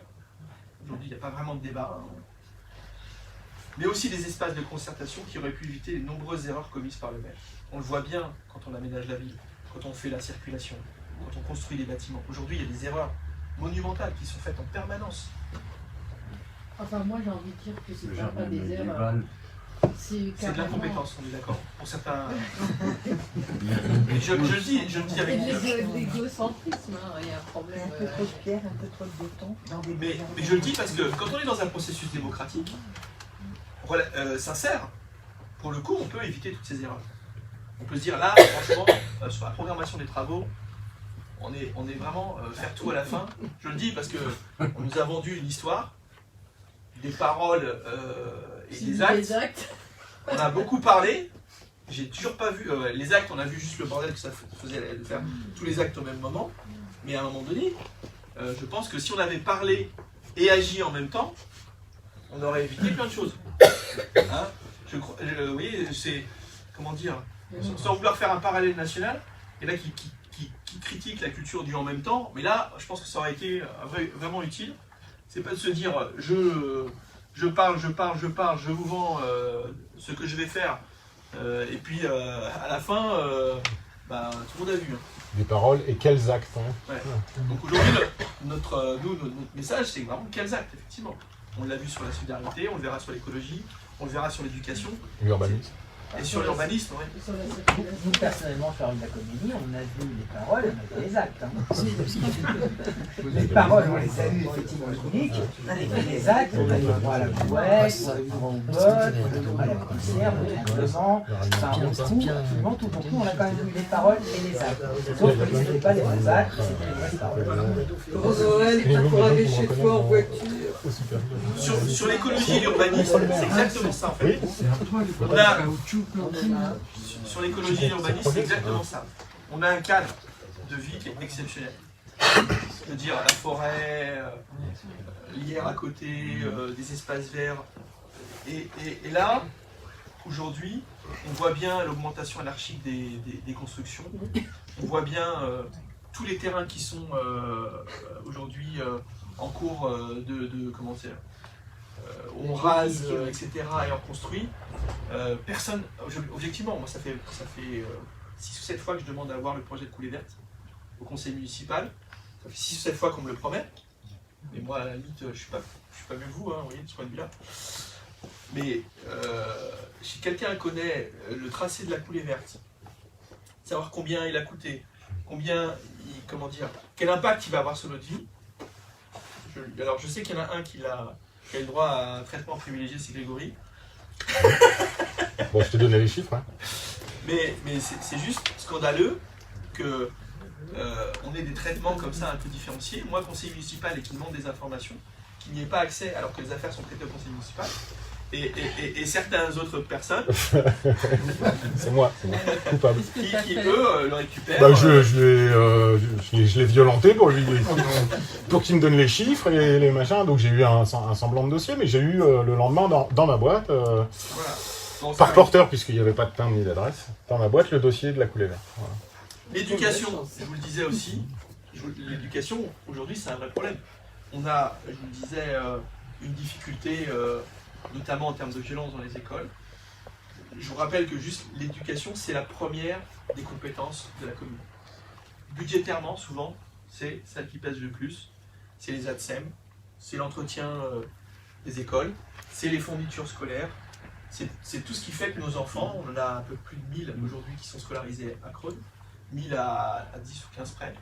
aujourd'hui, il n'y a pas vraiment de débat. Mais aussi des espaces de concertation qui auraient pu éviter les nombreuses erreurs commises par le maire. On le voit bien quand on aménage la ville, quand on fait la circulation, quand on construit les bâtiments. Aujourd'hui, il y a des erreurs monumentales qui sont faites en permanence. Enfin, moi, j'ai envie de dire que c'est Le pas jardin des médiéval. erreurs. C'est de carrément... l'incompétence, on est d'accord. Pour certains. je le dis avec. C'est de l'égocentrisme, hein. Il y a un problème. Un peu trop de pierre, un peu trop de béton. Dans des Mais je le dis parce que quand on est dans un processus démocratique, sincère, pour le coup, on peut éviter toutes ces erreurs. On peut se dire là, franchement, sur la programmation des travaux, on est vraiment faire tout à la fin. Je le dis parce que on nous a vendu une histoire, des paroles et des actes. On a beaucoup parlé. J'ai toujours pas vu les actes. On a vu juste le bordel que ça faisait de faire tous les actes au même moment. Mais à un moment donné, je pense que si on avait parlé et agi en même temps, on aurait évité plein de choses. Hein, vous voyez, c'est, comment dire, sans vouloir faire un parallèle national, il y en a qui critiquent la culture du en même temps, mais là, je pense que ça aurait été vraiment utile. C'est pas de se dire, je parle, je vous vends ce que je vais faire, et puis à la fin, tout le monde a vu. Hein. Des paroles et quels actes, hein. Ouais. Donc aujourd'hui, notre message, c'est vraiment quels actes, effectivement. On l'a vu sur la solidarité, on le verra sur l'écologie, on le verra sur l'éducation. L'urbanisme. Et sur l'urbanisme, oui. Nous, personnellement, faire une Lacoménie, on a vu les paroles, on a vu les actes. Hein. Les paroles, on les a vues effectivement uniques, et les actes, on a eu le droit à la bouette, on a eu le droit au vote, on a eu le droit à la conserve, au tremblement, enfin, au coup, absolument tout. Donc nous, on a quand même vu les paroles et les actes. Sauf que ce n'étaient pas les vrais actes, c'était les vraies paroles. Pour Noël, pas pour aller chez toi en voiture. Sur l'écologie et l'urbanisme, c'est exactement ça en fait. Sur l'écologie et l'urbanisme, c'est exactement ça. On a un cadre de vie qui est exceptionnel. Je veux dire, la forêt, l'IR à côté, des espaces verts. Et là, aujourd'hui, on voit bien l'augmentation anarchique des constructions. On voit bien tous les terrains qui sont aujourd'hui en cours comment dire, on rase, etc. et on construit. Personne, objectivement, moi ça fait 6 ou 7 fois que je demande à voir le projet de coulée verte au conseil municipal. Ça fait 6 ou 7 fois qu'on me le promet. Mais moi, à la limite, je suis pas mieux que vous, hein, vous voyez, de ce point de vue-là. Mais si quelqu'un connaît le tracé de la coulée verte, savoir combien il a coûté, quel impact il va avoir sur notre vie. Alors je sais qu'il y en a un qui a le droit à un traitement privilégié, c'est Grégory. Bon, je te donne les chiffres. Hein. Mais c'est juste scandaleux que on ait des traitements comme ça un peu différenciés. Moi, conseiller municipal et qui demande des informations, qu'il n'y ait pas accès alors que les affaires sont traitées au conseil municipal. Et certaines autres personnes c'est moi, coupable. Qui eux, le récupèrent. Bah, je l'ai violenté pour qu'il me donne les chiffres et les machins. Donc j'ai eu un semblant de dossier, mais j'ai eu le lendemain dans ma boîte, voilà. Bon, par porteur, puisqu'il n'y avait pas de timbre ni d'adresse, dans ma boîte, le dossier de la coulée verte. Voilà. L'éducation, je vous le disais aussi, l'éducation, aujourd'hui, c'est un vrai problème. On a, je vous le disais, une difficulté, notamment en termes de violence dans les écoles. Je vous rappelle que juste l'éducation, c'est la première des compétences de la commune. Budgétairement, souvent, c'est celle qui pèse le plus. C'est les ATSEM, c'est l'entretien des écoles, c'est les fournitures scolaires, c'est tout ce qui fait que nos enfants, on en a un peu plus de 1000 aujourd'hui qui sont scolarisés à Creux, 1000 à 10 ou 15 près,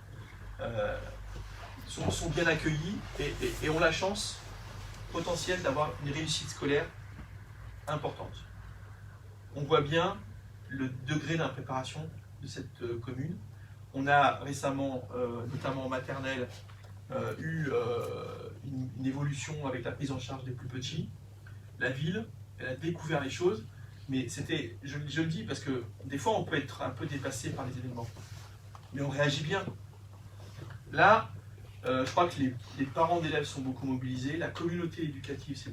sont bien accueillis et ont la chance potentielle d'avoir une réussite scolaire importante. On voit bien le degré d'impréparation de cette commune. On a récemment, notamment en maternelle, eu une évolution avec la prise en charge des plus petits. La ville, elle a découvert les choses, mais c'était, je le dis parce que des fois on peut être un peu dépassé par les événements, mais on réagit bien. Là, je crois que les parents d'élèves sont beaucoup mobilisés, la communauté éducative s'est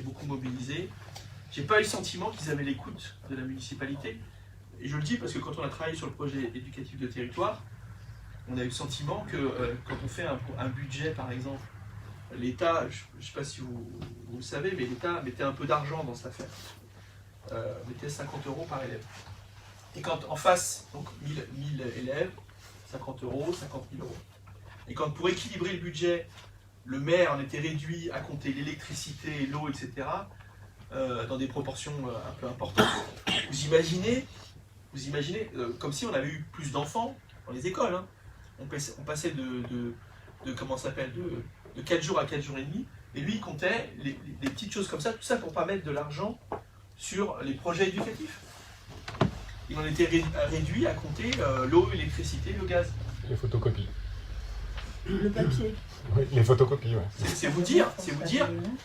beaucoup mobilisée. J'ai pas eu le sentiment qu'ils avaient l'écoute de la municipalité. Et je le dis parce que quand on a travaillé sur le projet éducatif de territoire, on a eu le sentiment que quand on fait un budget par exemple, l'État, je ne sais pas si vous le savez, mais l'État mettait un peu d'argent dans cette affaire. Mettait 50 € par élève. Et quand en face, donc 1000 élèves, 50 €, 50 000 €. Et quand pour équilibrer le budget, le maire en était réduit à compter l'électricité, l'eau, etc., dans des proportions un peu importantes, vous imaginez comme si on avait eu plus d'enfants dans les écoles. Hein. On passait de comment ça s'appelle, de 4 jours à 4 jours et demi, et lui il comptait les petites choses comme ça, tout ça pour pas mettre de l'argent sur les projets éducatifs. Il en était réduit à compter l'eau, l'électricité, le gaz. Les photocopies. Le papier. Oui, les photocopies, ouais. C'est vous dire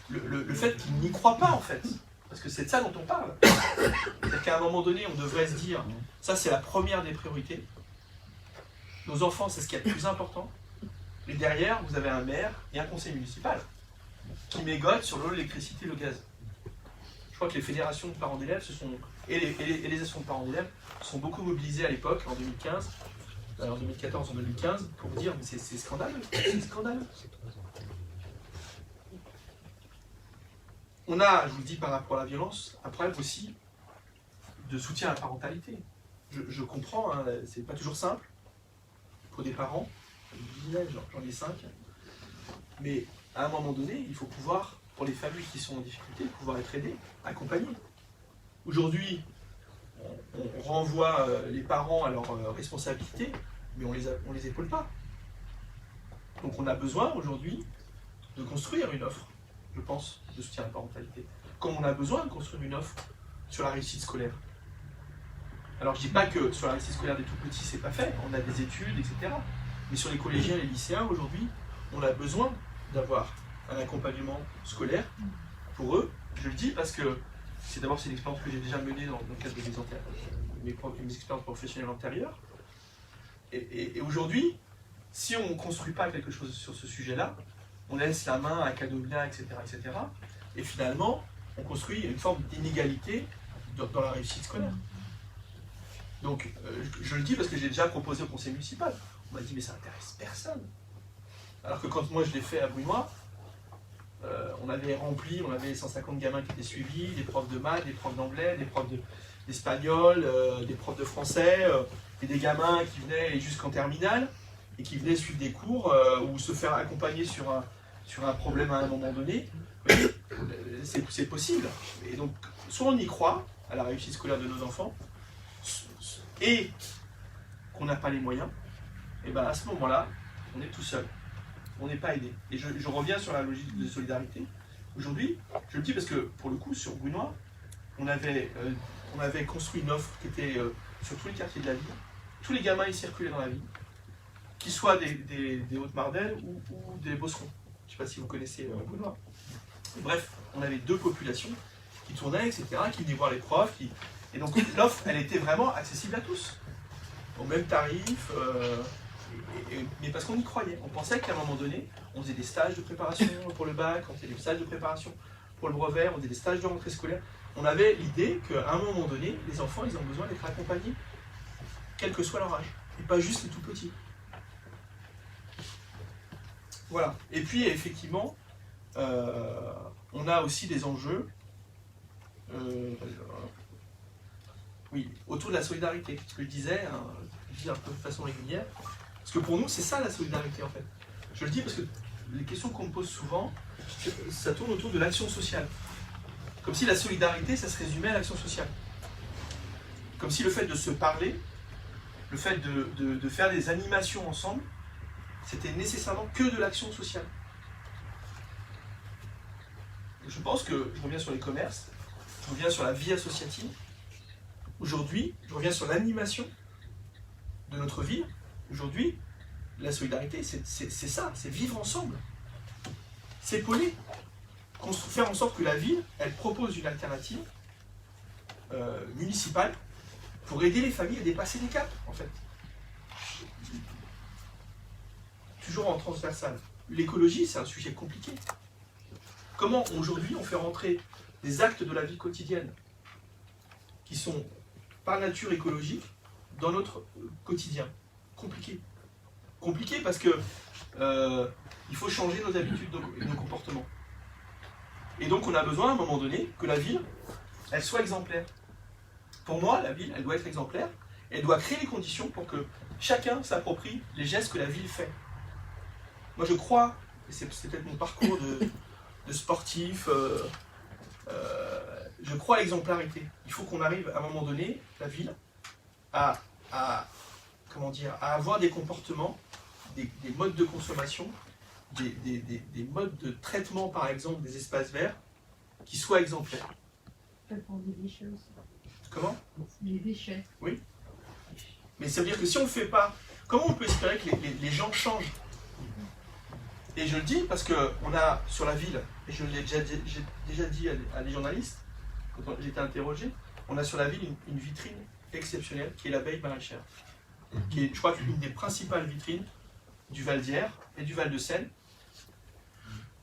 le fait qu'il n'y croit pas en fait. Parce que c'est de ça dont on parle. C'est-à-dire qu'à un moment donné, on devrait se dire, ça c'est la première des priorités. Nos enfants, c'est ce qui est le plus important. Et derrière, vous avez un maire et un conseil municipal qui mégotent sur l'eau, l'électricité, le gaz. Je crois que les fédérations de parents d'élèves et les associations de parents d'élèves sont beaucoup mobilisées à l'époque, en 2015, en 2014, en 2015, pour dire mais c'est scandaleux, c'est scandaleux. On a, je vous le dis par rapport à la violence, un problème aussi de soutien à la parentalité. Je comprends, hein, c'est pas toujours simple pour des parents, j'en ai 5, mais à un moment donné, il faut pouvoir, pour les familles qui sont en difficulté, pouvoir être aidées, accompagnées. Aujourd'hui, on renvoie les parents à leurs responsabilités, mais on les épaule pas. Donc on a besoin aujourd'hui de construire une offre, je pense, de soutien à la parentalité. Comme on a besoin de construire une offre sur la réussite scolaire. Alors je dis pas que sur la réussite scolaire des tout petits c'est pas fait, on a des études, etc. Mais sur les collégiens et les lycéens aujourd'hui, on a besoin d'avoir un accompagnement scolaire pour eux. Je le dis parce que c'est une expérience que j'ai déjà menée dans le cadre de mes expériences professionnelles antérieures. Et aujourd'hui, si on ne construit pas quelque chose sur ce sujet-là, on laisse la main à Academia, etc., etc. Et finalement, on construit une forme d'inégalité dans la réussite scolaire. Donc, je le dis parce que j'ai déjà proposé au conseil municipal. On m'a dit, mais ça n'intéresse personne. Alors que quand moi je l'ai fait à Brunois, on avait 150 gamins qui étaient suivis, des profs de maths, des profs d'anglais, des profs d'espagnol, des profs de français, et des gamins qui venaient jusqu'en terminale, et qui venaient suivre des cours ou se faire accompagner sur un problème à un moment donné. C'est possible. Et donc, soit on y croit, à la réussite scolaire de nos enfants, et qu'on n'a pas les moyens, et bien à ce moment-là, on est tout seul. On n'est pas aidé. Et je reviens sur la logique de solidarité. Aujourd'hui, je le dis parce que, pour le coup, sur Brunois, on avait construit une offre qui était sur tous les quartiers de la ville. Tous les gamins y circulaient dans la ville, qu'ils soient des Hautes-Mardelles ou des Bosserons. Je ne sais pas si vous connaissez Brunois. Bref, on avait 2 populations qui tournaient, etc., qui venaient voir les profs. Et donc l'offre, elle était vraiment accessible à tous, au même tarif, mais parce qu'on y croyait. On pensait qu'à un moment donné, on faisait des stages de préparation pour le bac, on faisait des stages de préparation pour le brevet, on faisait des stages de rentrée scolaire. On avait l'idée qu'à un moment donné, les enfants, ils ont besoin d'être accompagnés, quel que soit leur âge, et pas juste les tout petits. Voilà. Et puis, effectivement, on a aussi des enjeux autour de la solidarité. Ce que je disais, je dis un peu de façon régulière, parce que pour nous, c'est ça la solidarité en fait. Je le dis parce que les questions qu'on me pose souvent, ça tourne autour de l'action sociale. Comme si la solidarité, ça se résumait à l'action sociale. Comme si le fait de se parler, le fait de faire des animations ensemble, c'était nécessairement que de l'action sociale. Je pense que, je reviens sur les commerces, je reviens sur la vie associative. Aujourd'hui, je reviens sur l'animation de notre ville. Aujourd'hui, la solidarité, c'est ça, c'est vivre ensemble. S'épauler. Faire en sorte que la ville, elle propose une alternative municipale pour aider les familles à dépasser les caps, en fait. Toujours en transversal. L'écologie, c'est un sujet compliqué. Comment, aujourd'hui, on fait rentrer des actes de la vie quotidienne qui sont par nature écologiques dans notre quotidien? Compliqué. Compliqué parce que il faut changer nos habitudes et nos comportements. Et donc on a besoin à un moment donné que la ville, elle soit exemplaire. Pour moi, la ville, elle doit être exemplaire. Elle doit créer les conditions pour que chacun s'approprie les gestes que la ville fait. Moi je crois, et c'est peut-être mon parcours de sportif, je crois à l'exemplarité. Il faut qu'on arrive à un moment donné, la ville, à avoir des comportements, des modes de consommation, des modes de traitement, par exemple, des espaces verts, qui soient exemplaires. Pour des déchets aussi. Comment? Les déchets. Oui. Mais ça veut dire que si on ne le fait pas, comment on peut espérer que les gens changent? Et je le dis parce qu'on a sur la ville, et je l'ai déjà dit à des journalistes, quand j'ai été interrogé, on a sur la ville une vitrine exceptionnelle qui est l'abeille maraîchère. Qui est, je crois, une des principales vitrines du Val d'Hier et du Val-de-Seine,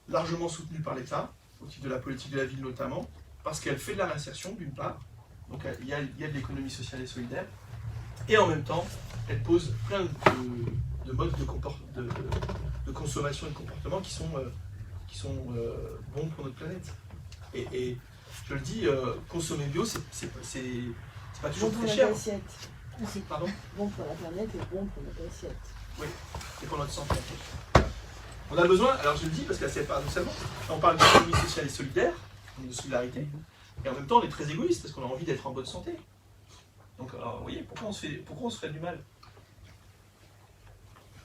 largement soutenue par l'État, au titre de la politique de la ville notamment, parce qu'elle fait de la réinsertion d'une part, donc il y a de l'économie sociale et solidaire, et en même temps, elle pose plein de modes de consommation et de comportement qui sont bons pour notre planète. Et je le dis, consommer bio, c'est pas toujours Bon pour très la cher. assiette. Pardon? Bon pour la planète et bon pour notre assiette. Oui, et pour notre santé. On a besoin, alors je le dis parce que c'est paradoxalement, on parle d'économie sociale et solidaire, de solidarité, et en même temps on est très égoïste parce qu'on a envie d'être en bonne santé. Donc alors, vous voyez, pourquoi on se ferait du mal?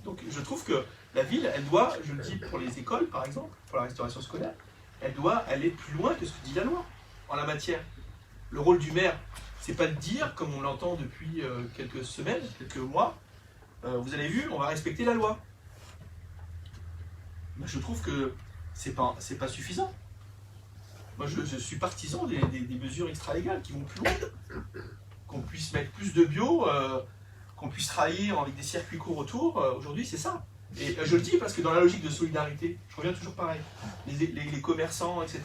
Donc je trouve que la ville, elle doit, je le dis pour les écoles par exemple, pour la restauration scolaire, elle doit aller plus loin que ce que dit la loi en la matière. Le rôle du maire, c'est pas de dire, comme on l'entend depuis quelques semaines, quelques mois, vous avez vu, on va respecter la loi. Moi, je trouve que c'est pas suffisant. Moi, je suis partisan des mesures extra-légales qui vont plus loin. Qu'on puisse mettre plus de bio, qu'on puisse travailler avec des circuits courts autour. Aujourd'hui, c'est ça. Et je le dis parce que dans la logique de solidarité, je reviens toujours pareil, les commerçants, etc.,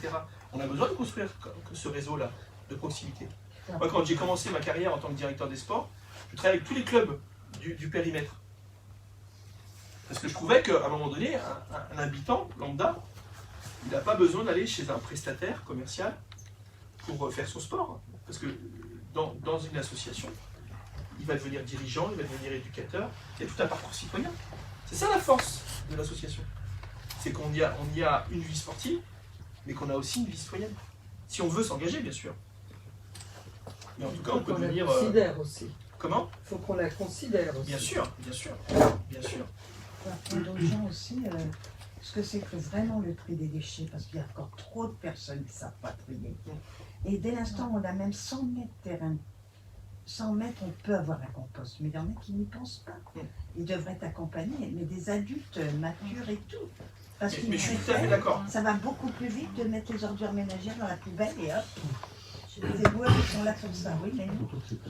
on a besoin de construire ce réseau-là de proximité. Moi, quand j'ai commencé ma carrière en tant que directeur des sports, je travaillais avec tous les clubs du périmètre. Parce que je trouvais qu'à un moment donné, un habitant lambda, il n'a pas besoin d'aller chez un prestataire commercial pour faire son sport. Parce que dans une association, il va devenir dirigeant, il va devenir éducateur, il y a tout un parcours citoyen. C'est ça la force de l'association. C'est qu'on y a une vie sportive, mais qu'on a aussi une vie citoyenne. Si on veut s'engager, bien sûr. Mais en tout cas, on peut devenir... la considère aussi. Comment? Il faut qu'on la considère aussi. Bien sûr, bien sûr, bien sûr. Apprendre aux gens aussi ce que c'est que vraiment le tri des déchets, parce qu'il y a encore trop de personnes qui ne savent pas trier. Et dès l'instant où on a même 100 mètres de terrain, 100 mètres, on peut avoir un compost, mais il y en a qui n'y pensent pas. Ils devraient être accompagnés, mais des adultes matures et tout. Parce Mais je suis tout à fait d'accord. ça va beaucoup plus vite de mettre les ordures ménagères dans la poubelle et hop. Les boueurs qui sont là pour ça, oui, mais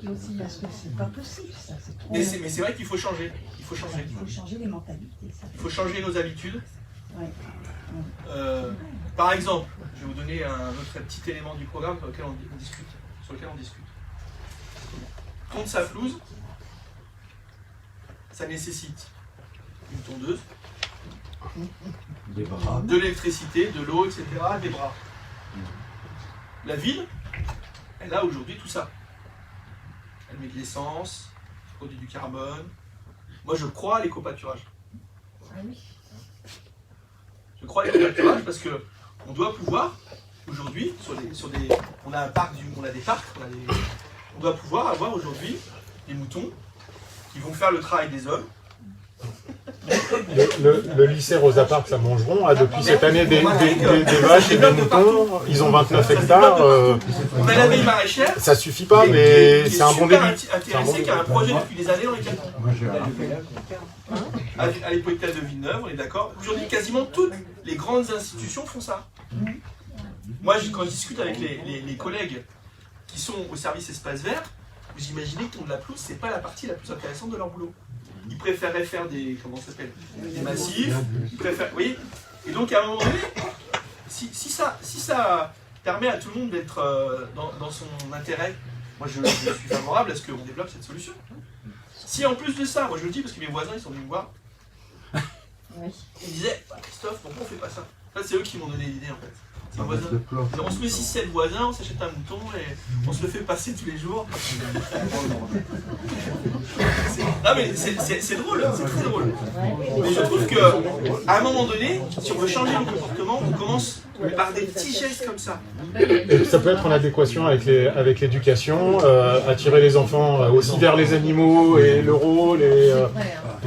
nous aussi, parce que c'est pas possible, ça, c'est trop. Mais c'est vrai qu'il faut changer. Il faut changer. Il faut changer les mentalités, ça. Il faut changer nos habitudes. Ouais. Par exemple, je vais vous donner un autre petit élément du programme sur lequel on discute. Tondre sa pelouse, ça nécessite une tondeuse, Des bras. de l'électricité, de l'eau, etc., des bras. La ville, elle a aujourd'hui tout ça. Elle met de l'essence, produit du carbone. Moi, je crois à l'éco-pâturage. Ah oui. Je crois à l'éco-pâturage parce que on doit pouvoir aujourd'hui on a des parcs, on doit pouvoir avoir aujourd'hui des moutons qui vont faire le travail des hommes. Le lycée Rosa Parks à Montgeron a depuis cette année des vaches et des moutons. Ils ont 29 hectares. On a l'abeille maraîchère. Ça suffit pas, mais qui est c'est un bon super début. intéressé, qui a un projet depuis des années dans les canons. Moi, j'ai À l'hôpital de Villeneuve, on est d'accord. Aujourd'hui, quasiment toutes les grandes institutions font ça. Moi, quand je discute avec les collègues qui sont au service espace vert, vous imaginez que tondre la pelouse, c'est pas la partie la plus intéressante de leur boulot. Ils préféraient faire des massifs, ils préfèrent, vous voyez. Et donc à un moment donné, si ça permet à tout le monde d'être dans son intérêt, moi je suis favorable à ce qu'on développe cette solution. Si en plus de ça, moi je le dis parce que mes voisins ils sont venus me voir, ils disaient Christophe, pourquoi on fait pas ça? En fait, c'est eux qui m'ont donné l'idée en fait. C'est mes voisins. On se met 6-7 voisins, on s'achète un mouton et on se le fait passer tous les jours. Non mais c'est drôle, c'est très drôle. Mais je trouve qu'à un moment donné, si on veut changer le comportement, on commence par des petits gestes comme ça. Et ça peut être en adéquation avec l'éducation, attirer les enfants aussi vers les animaux et le rôle et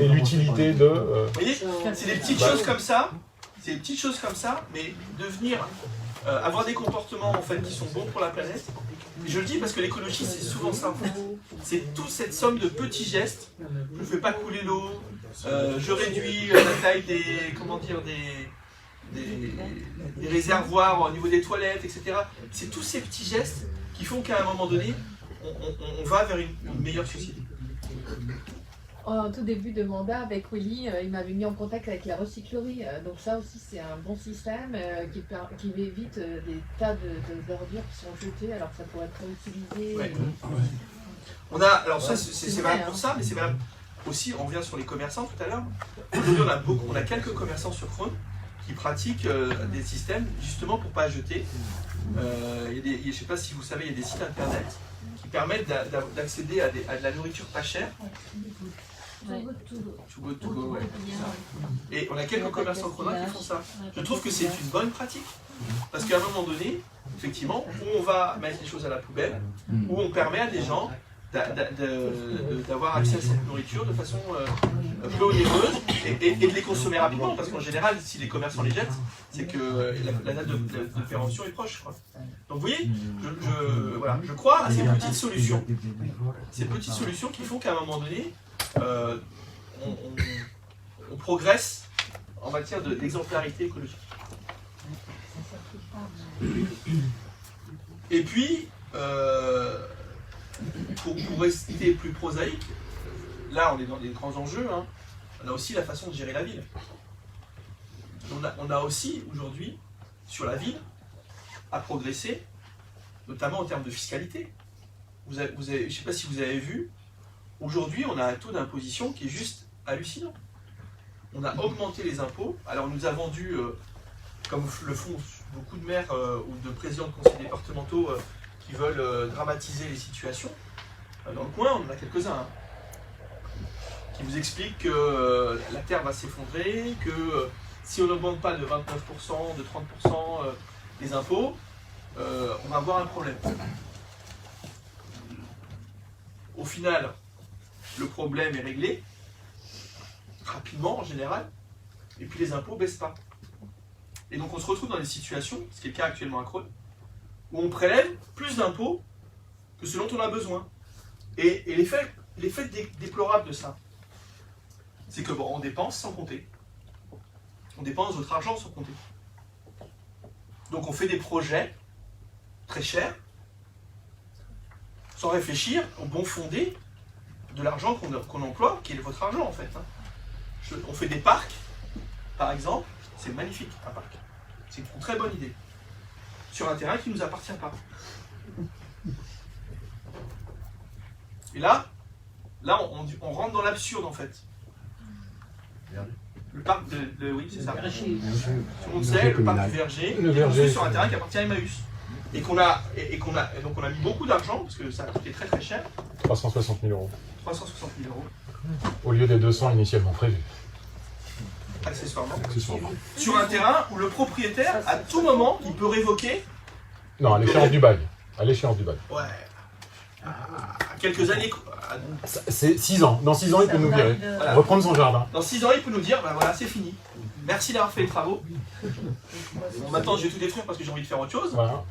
l'utilité de... Vous voyez, c'est des petites choses comme ça. C'est des petites choses comme ça, mais devenir, avoir des comportements en fait qui sont bons pour la planète. Et je le dis parce que l'écologie c'est souvent ça en fait. C'est toute cette somme de petits gestes. Je ne fais pas couler l'eau, je réduis la taille des réservoirs au niveau des toilettes, etc. C'est tous ces petits gestes qui font qu'à un moment donné, on va vers une meilleure société. en tout début de mandat avec Willy, il m'avait mis en contact avec la recyclerie. Donc ça aussi, c'est un bon système qui évite des tas d'ordures qui sont jetées alors que ça pourrait être réutilisé. Ouais. On a, alors ça, c'est valable pour ça, mais c'est valable aussi, on revient sur les commerçants tout à l'heure. Aujourd'hui, on a quelques commerçants sur Chrome qui pratiquent des systèmes justement pour ne pas jeter. Je ne sais pas si vous savez, il y a des sites internet qui permettent d'accéder à de la nourriture pas chère. To go, ouais, ça. Et on a quelques commerçants chronois qui font ça. Je trouve que c'est une bonne pratique. Parce qu'à un moment donné, effectivement, où on va mettre les choses à la poubelle, où on permet à des gens d'avoir accès à cette nourriture de façon peu onéreuse et de les consommer rapidement. Parce qu'en général, si les commerçants les jettent, c'est que la date de péremption est proche. Quoi. Donc vous voyez, voilà, je crois à ces petites solutions. Ces petites solutions qui font qu'à un moment donné, on progresse en matière d'exemplarité écologique. Et puis, pour rester plus prosaïque, là on est dans des grands enjeux, hein, on a aussi la façon de gérer la ville. On a aussi aujourd'hui, sur la ville, à progresser, notamment en termes de fiscalité. Je ne sais pas si vous avez vu, aujourd'hui on a un taux d'imposition qui est juste hallucinant. On a augmenté les impôts, alors on nous a vendu, comme le font beaucoup de maires ou de présidents de conseils départementaux qui veulent dramatiser les situations. Dans le coin, on en a quelques-uns, hein, qui vous expliquent que la terre va s'effondrer, que si on n'augmente pas de 29%, de 30% les impôts, on va avoir un problème. Au final, le problème est réglé, rapidement en général, et puis les impôts ne baissent pas. Et donc on se retrouve dans des situations, ce qui est le cas actuellement à Creux, où on prélève plus d'impôts que ce dont on a besoin. Et l'effet déplorable de ça, c'est que on dépense sans compter. On dépense notre argent sans compter. Donc on fait des projets très chers, sans réfléchir au bon fondé de l'argent qu'on emploie, qui est votre argent en fait. Hein. On fait des parcs, par exemple, c'est magnifique un parc. C'est une très bonne idée. Sur un terrain qui ne nous appartient pas. Et là on rentre dans l'absurde en fait. Le parc oui, c'est ça. Tout le monde sait, le parc du Verger, qui est construit sur un terrain qui appartient à Emmaüs. Et donc on a mis beaucoup d'argent, parce que ça a coûté très très cher. 360 000 euros. 360 000 euros. Au lieu des 200 initialement prévus. Accessoirement. Sur un terrain où le propriétaire, à tout moment, il peut révoquer. Non, à l'échéance du bail. À l'échéance du bail. Ouais. À quelques années. C'est 6 ans. Dans 6 ans, il peut nous virer. Voilà. Reprendre son jardin. Dans 6 ans, il peut nous dire, ben voilà, c'est fini. Merci d'avoir fait les travaux. Bon, maintenant, je vais tout détruire parce que j'ai envie de faire autre chose. Voilà. Alors,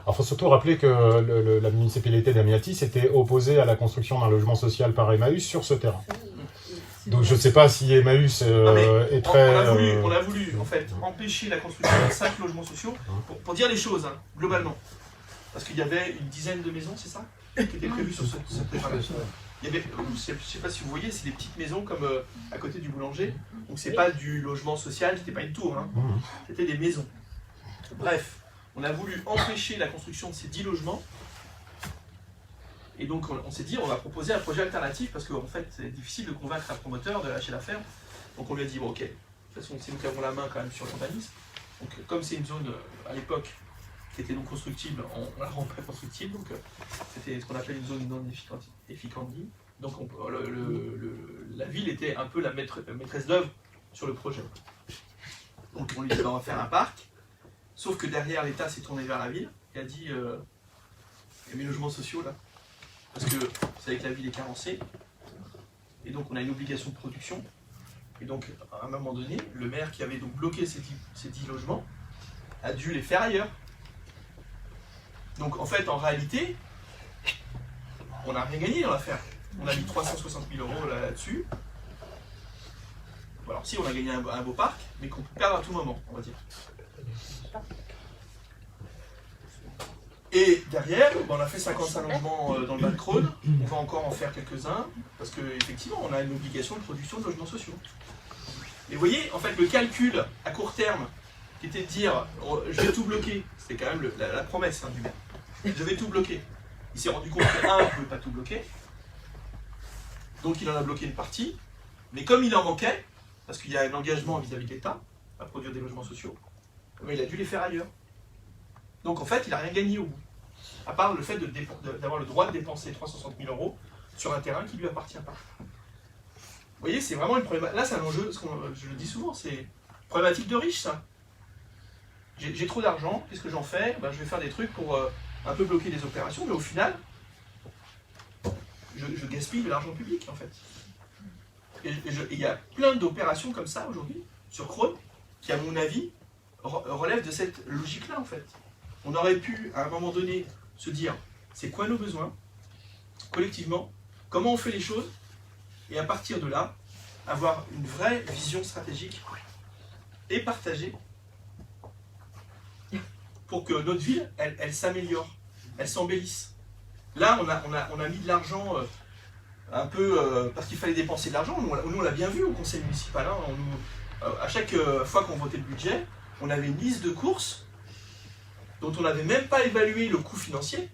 il faut surtout rappeler que la municipalité d'Amiatis s'était opposée à la construction d'un logement social par Emmaüs sur ce terrain. Donc je ne sais pas si Emmaüs est très... On a voulu en fait empêcher la construction de 5 logements sociaux pour dire les choses, hein, globalement. Parce qu'il y avait une dizaine de maisons, c'est ça, qui étaient prévues sur cette préparation. Il y avait, je ne sais pas si vous voyez, c'est des petites maisons comme à côté du boulanger. Donc c'est pas du logement social, c'était pas une tour, hein, c'était des maisons. Bref, on a voulu empêcher la construction de ces 10 logements. Et donc on s'est dit, on va proposer un projet alternatif parce qu'en fait c'est difficile de convaincre un promoteur de lâcher l'affaire. Donc on lui a dit, bon ok, de toute façon c'est nous qui avons la main quand même sur l'urbanisme. Donc comme c'est une zone à l'époque qui était non constructible, on la rend pas constructible. Donc c'était ce qu'on appelle une zone non efficandi. Donc la ville était un peu la maîtresse d'œuvre sur le projet. Donc on lui dit, on va faire un parc. Sauf que derrière l'État s'est tourné vers la ville et a dit, il y a mes logements sociaux là. Parce que vous savez que la ville est carencée, et donc on a une obligation de production. Et donc, à un moment donné, le maire qui avait donc bloqué ces 10 logements a dû les faire ailleurs. Donc en fait, en réalité, on n'a rien gagné dans l'affaire. On a mis 360 000 euros là-dessus. Alors si, on a gagné un beau parc, mais qu'on peut perdre à tout moment, on va dire. Et derrière, on a fait 55 logements dans le Val-de-Crône, on va encore en faire quelques-uns, parce qu'effectivement, on a une obligation de production de logements sociaux. Et vous voyez, en fait, le calcul à court terme, qui était de dire, oh, je vais tout bloquer, c'était quand même la promesse du maire, je vais tout bloquer. Il s'est rendu compte que, il ne pouvait pas tout bloquer, donc il en a bloqué une partie, mais comme il en manquait, parce qu'il y a un engagement vis-à-vis de l'État, à produire des logements sociaux, il a dû les faire ailleurs. Donc en fait, il n'a rien gagné au bout, à part le fait d'avoir le droit de dépenser 360 000 € sur un terrain qui ne lui appartient pas. Vous voyez, c'est vraiment une problématique. Là, c'est un enjeu, je le dis souvent, c'est une problématique de riche, ça. J'ai trop d'argent, qu'est-ce que j'en fais? Je vais faire des trucs pour un peu bloquer les opérations, mais au final, je gaspille de l'argent public, en fait. Et il y a plein d'opérations comme ça, aujourd'hui, sur Crône, qui, à mon avis, relèvent de cette logique-là, en fait. On aurait pu, à un moment donné, se dire, c'est quoi nos besoins, collectivement, comment on fait les choses, et à partir de là, avoir une vraie vision stratégique et partagée pour que notre ville, elle s'améliore, elle s'embellisse. Là, on a mis de l'argent un peu parce qu'il fallait dépenser de l'argent. Nous, on l'a bien vu au conseil municipal. À chaque fois qu'on votait le budget, on avait une liste de courses dont on n'avait même pas évalué le coût financier.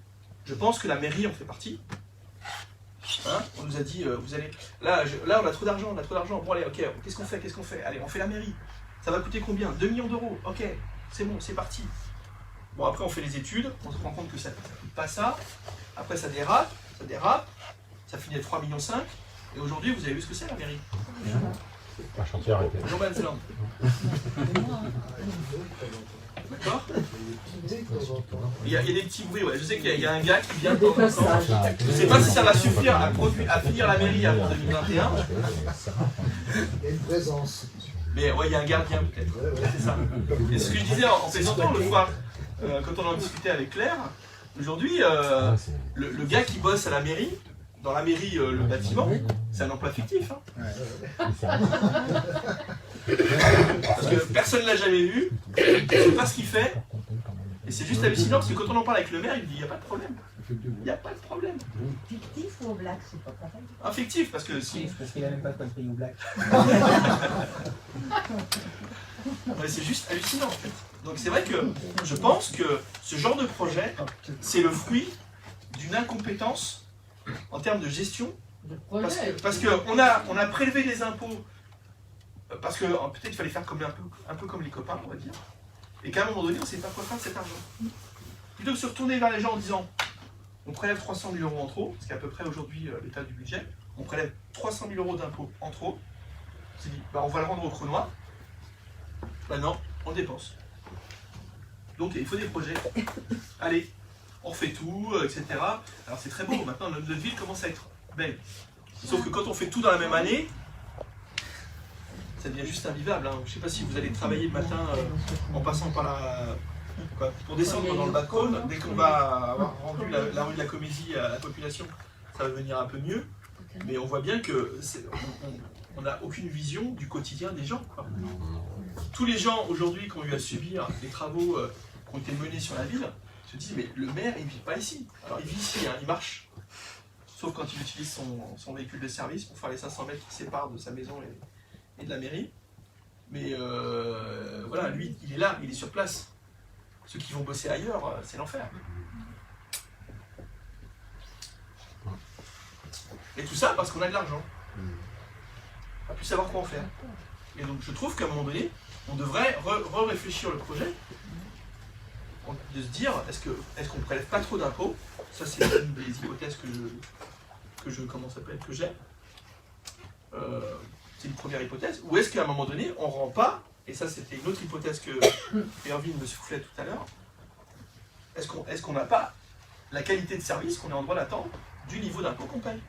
Je pense que la mairie en fait partie. On nous a dit, vous allez... Là, on a trop d'argent, Bon, allez, ok, qu'est-ce qu'on fait? Allez, on fait la mairie. Ça va coûter combien? 2 millions d'euros. Ok, c'est bon, c'est parti. Bon, après, on fait les études, on se rend compte que ça ne coûte pas ça. Après, ça dérape, ça finit à 3,5 millions. Et aujourd'hui, vous avez vu ce que c'est, la mairie? Un chantier arrêté. Bonjour, Madame Zélande. D'accord? Il y a des petits bruits, ouais. Je sais qu'il y a un gars qui vient de temps en temps. Je ne sais pas si ça va suffire à finir la mairie avant 2021. Il y a une présence. Mais ouais, il y a un gardien peut-être. C'est ça. Et ce que je disais en plaisantant le soir, quand on en discutait avec Claire, aujourd'hui, le gars qui bosse à la mairie, dans la mairie, le bâtiment, c'est un emploi fictif. Parce que personne ne l'a jamais vu, il ne sait pas ce qu'il fait. Et c'est juste hallucinant parce que quand on en parle avec le maire, il me dit il n'y a pas de problème. Il n'y a pas de problème. Fictif ou au black, c'est pas pareil. Un fictif, parce que si. Parce qu'il n'a même pas de quoi payer au black. C'est juste hallucinant en fait. Donc c'est vrai que je pense que ce genre de projet, c'est le fruit d'une incompétence en termes de gestion. Parce qu'on a prélevé les impôts, parce que peut-être il fallait faire un peu comme les copains, on va dire, et qu'à un moment donné, on ne sait pas quoi faire de cet argent. Plutôt que de se retourner vers les gens en disant on prélève 300 000 € en trop, ce qui est à peu près aujourd'hui l'état du budget, on prélève 300 000 € d'impôts en trop, on s'est dit on va le rendre aux Crônois, non, on dépense. Donc il faut des projets. Allez, on refait tout, etc. Alors c'est très beau, maintenant notre ville commence à être belle. Sauf que quand on fait tout dans la même année, ça devient juste invivable. Je ne sais pas si vous allez travailler le matin en passant par pour descendre dans le Val-de-Crône, dès qu'on va avoir rendu la rue de la Comésie à la population, ça va venir un peu mieux. Mais on voit bien que on n'a aucune vision du quotidien des gens. Tous les gens aujourd'hui qui ont eu à subir les travaux qui ont été menés sur la ville se disent mais le maire il ne vit pas ici. Alors il vit ici, il marche. Sauf quand il utilise son véhicule de service pour faire les 500 mètres qui séparent de sa maison et de la mairie. Mais voilà, lui il est là, il est sur place. Ceux qui vont bosser ailleurs, c'est l'enfer. Et tout ça parce qu'on a de l'argent. On n'a plus savoir quoi en faire. Et donc je trouve qu'à un moment donné, on devrait réfléchir le projet, de se dire, est-ce qu'on ne prélève pas trop d'impôts? Ça c'est une des hypothèses que j'ai. C'est une première hypothèse. Ou est-ce qu'à un moment donné, on ne rend pas, et ça c'était une autre hypothèse que Erwin me soufflait tout à l'heure, est-ce qu'on n'a pas la qualité de service qu'on est en droit d'attendre du niveau d'impôt qu'on paye?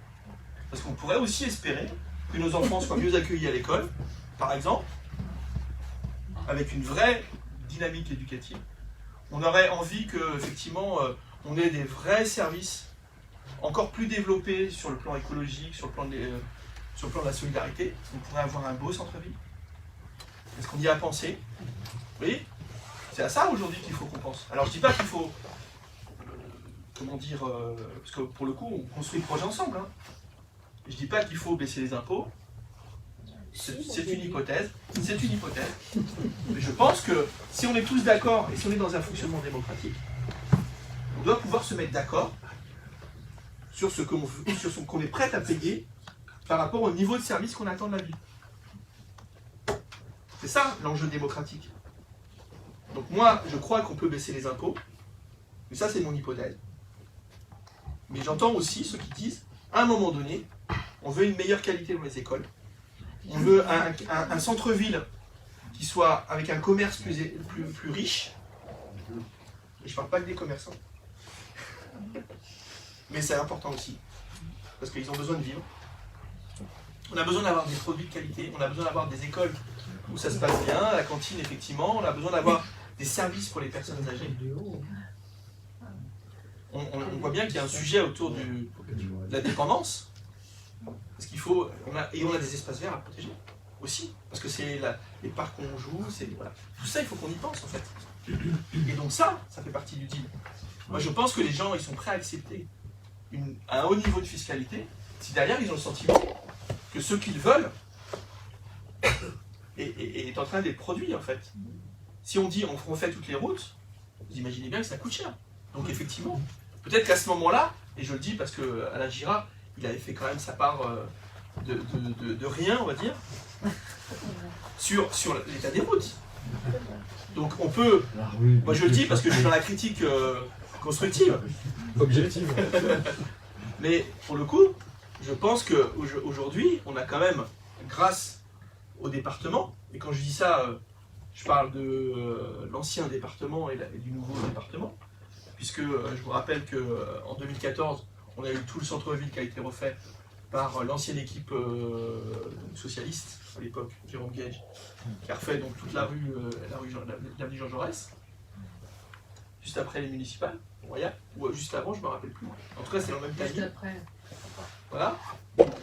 Parce qu'on pourrait aussi espérer que nos enfants soient mieux accueillis à l'école, par exemple, avec une vraie dynamique éducative. On aurait envie que, effectivement, on ait des vrais services encore plus développés sur le plan écologique, sur le plan de la solidarité. On pourrait avoir un beau centre-ville. Est-ce qu'on y a pensé? Oui, c'est à ça aujourd'hui qu'il faut qu'on pense. Alors je ne dis pas qu'il faut comment dire, parce que pour le coup, on construit le projet ensemble. Hein. Je dis pas qu'il faut baisser les impôts. C'est une hypothèse. C'est une hypothèse. Mais je pense que si on est tous d'accord et si on est dans un fonctionnement démocratique, on doit pouvoir se mettre d'accord sur ce qu'on est prêt à payer par rapport au niveau de service qu'on attend de la ville. C'est ça l'enjeu démocratique. Donc moi, je crois qu'on peut baisser les impôts, mais ça c'est mon hypothèse. Mais j'entends aussi ceux qui disent, à un moment donné, on veut une meilleure qualité dans les écoles, on veut un centre-ville qui soit avec un commerce plus riche. Et je ne parle pas que des commerçants. Mais c'est important aussi, parce qu'ils ont besoin de vivre. On a besoin d'avoir des produits de qualité, on a besoin d'avoir des écoles où ça se passe bien, la cantine effectivement, on a besoin d'avoir des services pour les personnes âgées. On voit bien qu'il y a un sujet autour de la dépendance, parce qu'il faut, on a des espaces verts à protéger aussi, parce que c'est les parcs qu'on joue, voilà. Tout ça il faut qu'on y pense en fait. Et donc ça fait partie du deal. Moi je pense que les gens ils sont prêts à accepter un haut niveau de fiscalité, si derrière ils ont le sentiment que ce qu'ils veulent est en train d'être produit en fait. Si on dit on refait toutes les routes, vous imaginez bien que ça coûte cher. Donc effectivement, peut-être qu'à ce moment-là, et je le dis parce que Alain Girard, il avait fait quand même sa part de rien, on va dire, sur l'état des routes. Donc on peut, moi je le dis parce que je suis dans la critique constructive, Objective. mais pour le coup, je pense qu'aujourd'hui, on a quand même, grâce au département, et quand je dis ça, je parle de l'ancien département et du nouveau département, puisque je vous rappelle qu'en 2014, on a eu tout le centre-ville qui a été refait par l'ancienne équipe socialiste, à l'époque, Jérôme Gage, qui a refait donc toute l'avenue Jean Jaurès, juste après les municipales, Royal, ou juste avant, je ne me rappelle plus. En tout cas, c'est dans le même Juste timing. après. Voilà.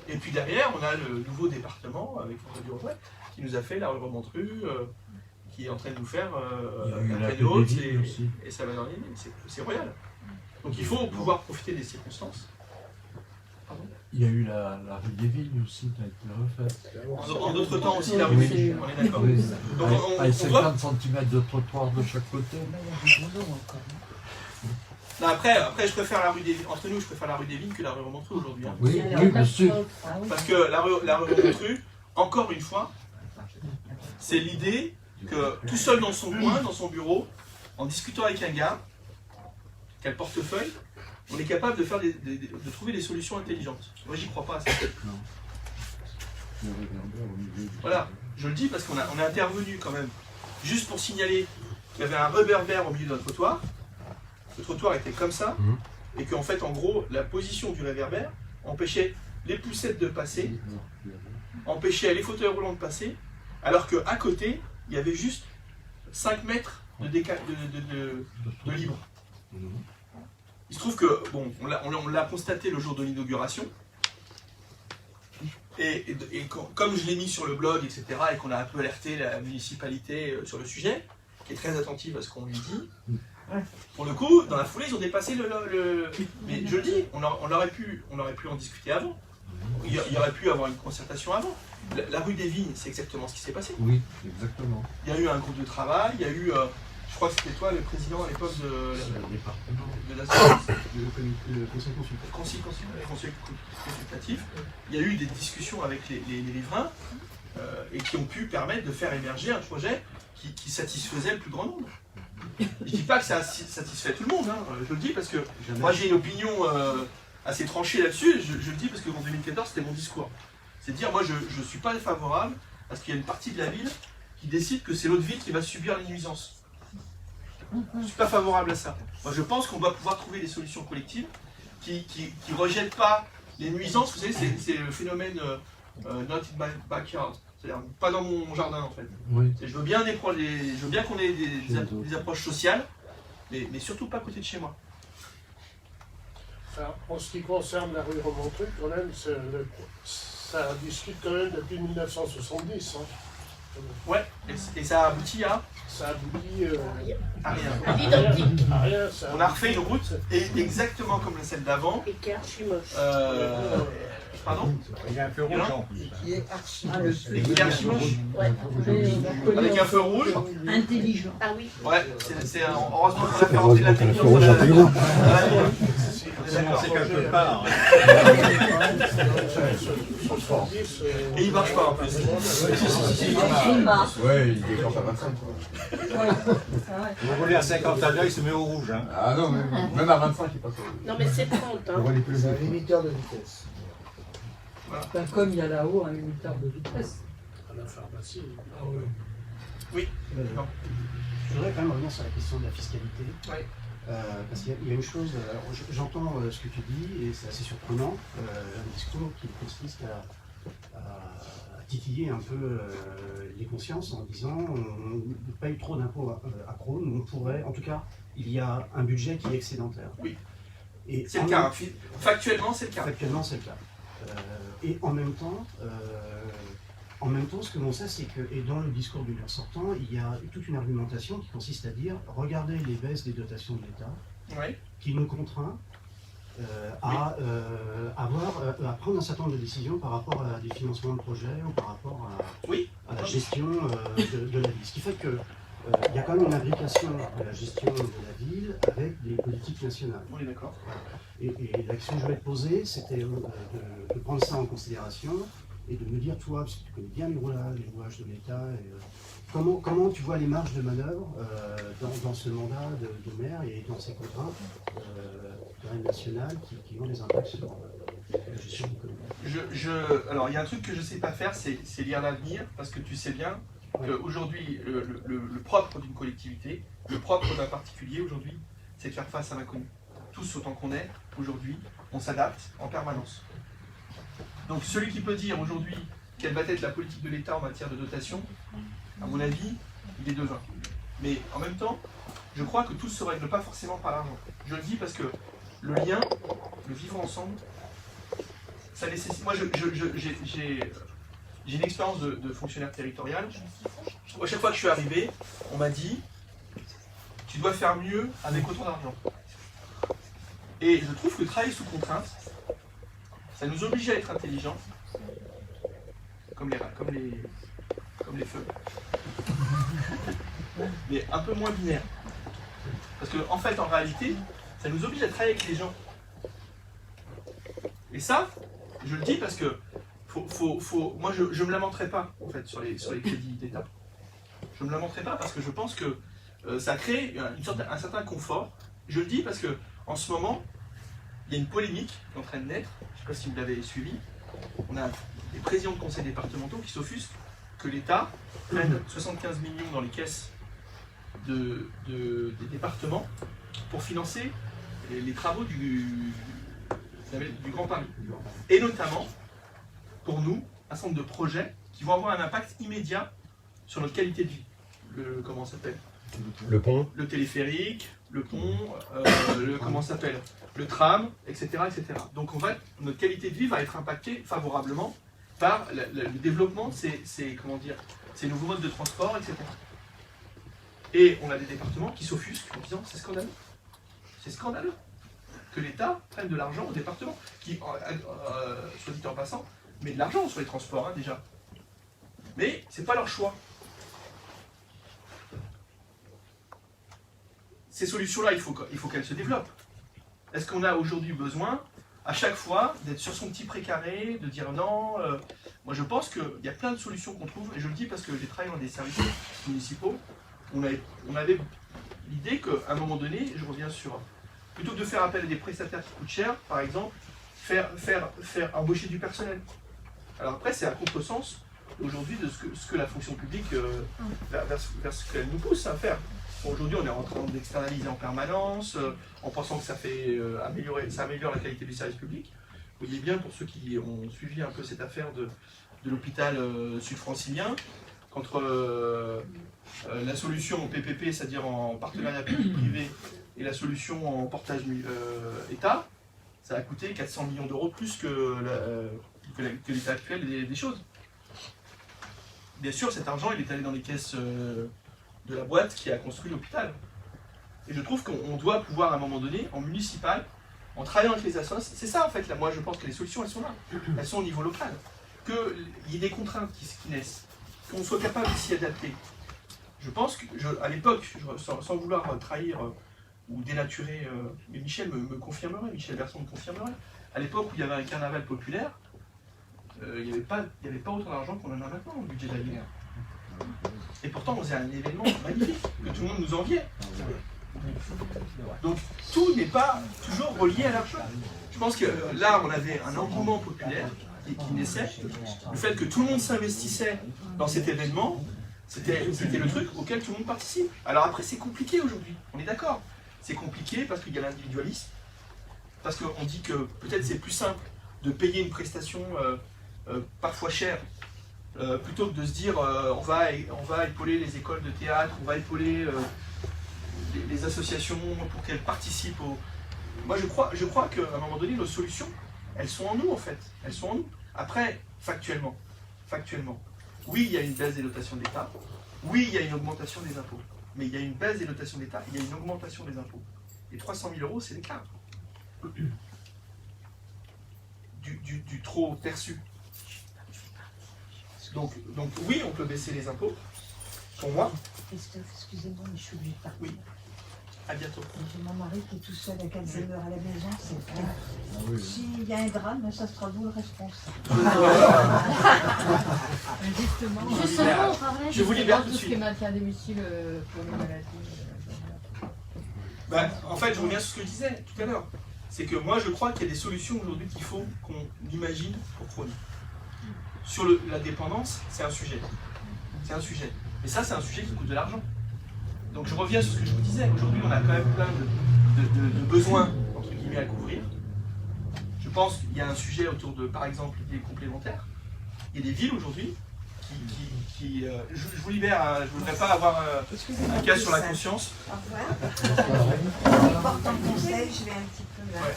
Et puis derrière, on a le nouveau département avec François Duroy, qui nous a fait la rue Remontrue, qui est en train de nous faire la traîne haute et ça va dans les lignes. C'est royal. Donc il faut pouvoir profiter des circonstances. Pardon. Il y a eu la rue des Vignes aussi qui a été refaite. En d'autres temps aussi, la rue des Vignes, on est d'accord. Oui. Donc Avec on doit... 50 cm de trottoir de chaque côté. Non, après, je préfère la rue des Vignes. Entre nous, je préfère la rue des Vignes que la rue Remontrue aujourd'hui. Hein. Oui, oui, bien sûr. Parce que la rue Remontrue, encore une fois, c'est l'idée que tout seul dans son coin, dans son bureau, en discutant avec un gars, qui a le portefeuille, on est capable de, de trouver des solutions intelligentes. Moi, j'y crois pas à ça. Voilà, je le dis parce qu'on est intervenu quand même, juste pour signaler qu'il y avait un réverbère au milieu d'un trottoir. Le trottoir était comme ça, et qu'en fait, en gros, la position du réverbère empêchait les poussettes de passer, empêchait les fauteuils roulants de passer, alors qu'à côté, il y avait juste 5 mètres de libre. Il se trouve que, bon, on l'a constaté le jour de l'inauguration, et comme je l'ai mis sur le blog, etc., et qu'on a un peu alerté la municipalité sur le sujet, qui est très attentive à ce qu'on lui dit, pour le coup, dans la foulée, ils ont dépassé le... Mais je le dis, on aurait pu en discuter avant. Il y aurait pu avoir une concertation avant. La rue des Vignes, c'est exactement ce qui s'est passé. Oui, exactement. Il y a eu un groupe de travail, il y a eu... je crois que c'était toi le président à l'époque de la conseil consultatif. Il y a eu des discussions avec les riverains et qui ont pu permettre de faire émerger un projet qui satisfaisait le plus grand nombre. Je ne dis pas que ça satisfait tout le monde, hein, je le dis parce que moi j'ai une opinion assez tranchée là-dessus, je le dis parce qu'en 2014 c'était mon discours. C'est de dire, moi je ne suis pas favorable à ce qu'il y ait une partie de la ville qui décide que c'est l'autre ville qui va subir les nuisances. Je ne suis pas favorable à ça. Moi je pense qu'on doit pouvoir trouver des solutions collectives qui ne rejettent pas les nuisances. Vous savez, c'est le phénomène not in my backyard. C'est-à-dire pas dans mon jardin en fait. Oui. Je veux bien qu'on ait des approches sociales, mais surtout pas à côté de chez moi. Alors, en ce qui concerne la rue Remontrue, quand même, ça discute quand même depuis 1970. Hein. Ouais, et ça aboutit à Ça aboutit à rien. à rien. Ça On a refait une route, et exactement comme celle d'avant. Et qui est archi moche. Pardon? Il y a un feu rouge en plus. qui est archi. Il est archi moche. Ouais. Avec un feu rouge. Intelligent. Ah oui. Ouais, c'est heureusement qu'on a fait rentrer la technologie. C'est quelque part. Et il marche pas en plus. Ouais, il déclenche à 25. Vous roulez à 50 à l'heure, il se met au rouge. Hein. Ah non, même à 25, il passe au rouge. Non mais c'est 30 hein. C'est un limiteur de vitesse. Ben, comme il y a là-haut un limiteur de vitesse. À la pharmacie. Oui. Non. Je voudrais quand même revenir sur la question de la fiscalité. Oui. Parce qu'il y a une chose, j'entends ce que tu dis et c'est assez surprenant, un discours qui consiste à titiller un peu les consciences en disant on ne paye trop d'impôts à Crône, on pourrait, en tout cas, il y a un budget qui est excédentaire. Oui. Et C'est le cas. Factuellement, c'est le cas. Factuellement, c'est le cas. Et en même temps, ce que l'on sait, c'est que, et dans le discours du maire sortant, il y a toute une argumentation qui consiste à dire regardez les baisses des dotations de l'État, qui nous contraint à prendre un certain nombre de décisions par rapport à des financements de projets ou par rapport à la gestion de la ville. Ce qui fait que il y a quand même une imbrication de la gestion de la ville avec des politiques nationales. On est d'accord. Et l'action que je voulais te poser, c'était de prendre ça en considération et de me dire, toi, parce que tu connais bien les rouages de l'État, comment tu vois les marges de manœuvre dans ce mandat de maire et dans ces contraintes nationales qui ont des impacts sur la gestion économique. Alors, il y a un truc que je ne sais pas faire, c'est lire l'avenir, parce que tu sais bien qu'aujourd'hui, le propre d'une collectivité, le propre d'un particulier aujourd'hui, c'est de faire face à l'inconnu. Tous autant qu'on est, aujourd'hui, on s'adapte en permanence. Donc celui qui peut dire aujourd'hui quelle va être la politique de l'État en matière de dotation, à mon avis, il est devin. Mais en même temps, je crois que tout ne se règle pas forcément par l'argent. Je le dis parce que le lien, le vivre ensemble, ça nécessite... Moi, j'ai une expérience de fonctionnaire territorial. À chaque fois que je suis arrivé, on m'a dit « Tu dois faire mieux avec autant d'argent ». Et je trouve que travailler sous contrainte, ça nous oblige à être intelligents, comme les feux, mais un peu moins binaire. Parce qu'en fait, en réalité, ça nous oblige à travailler avec les gens. Et ça, je le dis parce que moi, je ne me lamenterai pas en fait, sur les crédits d'État. Je ne me lamenterai pas parce que je pense que ça crée un certain confort. Je le dis parce que en ce moment, il y a une polémique qui est en train de naître. Je ne sais pas si vous l'avez suivi. On a des présidents de conseils départementaux qui s'offusquent que l'État prenne 75 millions dans les caisses des départements pour financer les travaux du Grand Paris. Et notamment, pour nous, un certain nombre de projets qui vont avoir un impact immédiat sur notre qualité de vie. Comment ça s'appelle ? Le pont. Le téléphérique, le pont, comment ça s'appelle ? Le tram, etc., etc. Donc en fait, notre qualité de vie va être impactée favorablement par le développement de ces nouveaux modes de transport, etc. Et on a des départements qui s'offusquent en disant c'est scandaleux. C'est scandaleux que l'État prenne de l'argent au département, qui, soit dit en passant, met de l'argent sur les transports, hein, déjà. Mais c'est pas leur choix. Ces solutions-là, il faut qu'elles se développent. Est-ce qu'on a aujourd'hui besoin, à chaque fois, d'être sur son petit précaré, de dire non Moi, je pense qu'il y a plein de solutions qu'on trouve, et je le dis parce que j'ai travaillé dans des services municipaux. On avait l'idée qu'à un moment donné, je reviens sur... Plutôt que de faire appel à des prestataires qui coûtent cher, par exemple, faire embaucher du personnel. Alors après, c'est à contresens, aujourd'hui, de ce que la fonction publique, vers ce qu'elle nous pousse à faire. Aujourd'hui, on est en train d'externaliser en permanence, en pensant que ça améliore la qualité du service public. Vous voyez bien, pour ceux qui ont suivi un peu cette affaire de l'hôpital sud-francilien, entre la solution PPP, c'est-à-dire en partenariat public-privé, et la solution en portage État, ça a coûté 400 millions d'euros de plus que l'état actuel des choses. bien sûr, cet argent, il est allé dans les caisses de la boîte qui a construit l'hôpital. Et je trouve qu'on doit pouvoir, à un moment donné, en municipal, en travaillant avec les associations, c'est ça en fait, là, moi je pense que les solutions, elles sont là. Elles sont au niveau local. Qu'il y ait des contraintes qui naissent, qu'on soit capable de s'y adapter. Je pense qu'à l'époque, sans vouloir trahir ou dénaturer, mais Michel me confirmerait, Michel Berson me confirmerait, à l'époque où il y avait un carnaval populaire, il n'y avait pas autant d'argent qu'on en a maintenant au budget de la ville. Et pourtant, on faisait un événement magnifique, que tout le monde nous enviait. Donc, tout n'est pas toujours relié à l'argent. Je pense que là, on avait un engouement populaire qui naissait. Le fait que tout le monde s'investissait dans cet événement, c'était le truc auquel tout le monde participe. Alors après, c'est compliqué aujourd'hui, on est d'accord. C'est compliqué parce qu'il y a l'individualisme, parce qu'on dit que peut-être c'est plus simple de payer une prestation parfois chère, plutôt que de se dire on va épauler les écoles de théâtre, on va épauler les associations pour qu'elles participent au... Moi je crois qu'à un moment donné, nos solutions, elles sont en nous en fait. Elles sont en nous. Après, factuellement, oui, il y a une baisse des dotations de l'État, oui, il y a une augmentation des impôts. Mais il y a une baisse des dotations de l'État, il y a une augmentation des impôts. Et 300 000 €, c'est l'écart. Du trop perçu. Donc oui, on peut baisser les impôts. Pour moi. Christophe, excusez-moi, mais je suis obligée de partir. Oui. À bientôt. J'ai mon mari qui est tout seul avec Alzheimer à la maison, c'est clair. S'il y a un drame, ça sera vous le responsable. Justement, on parlait je vous libère tout tout de ce qui est suite. maintien à domicile pour les maladies. En fait, je reviens sur ce que je disais tout à l'heure. C'est que moi, je crois qu'il y a des solutions aujourd'hui qu'il faut qu'on imagine pour produire. Sur la dépendance, c'est un sujet. C'est un sujet. Mais ça, c'est un sujet qui coûte de l'argent. Donc je reviens sur ce que je vous disais. Aujourd'hui, on a quand même plein de besoins, entre guillemets, à couvrir. Je pense qu'il y a un sujet autour de, par exemple, des complémentaires. Il y a des villes aujourd'hui qui je vous libère, hein, je ne voudrais pas avoir un cas sur la conscience. Au revoir. Je porte en conseil, je vais un petit peu là. Ouais.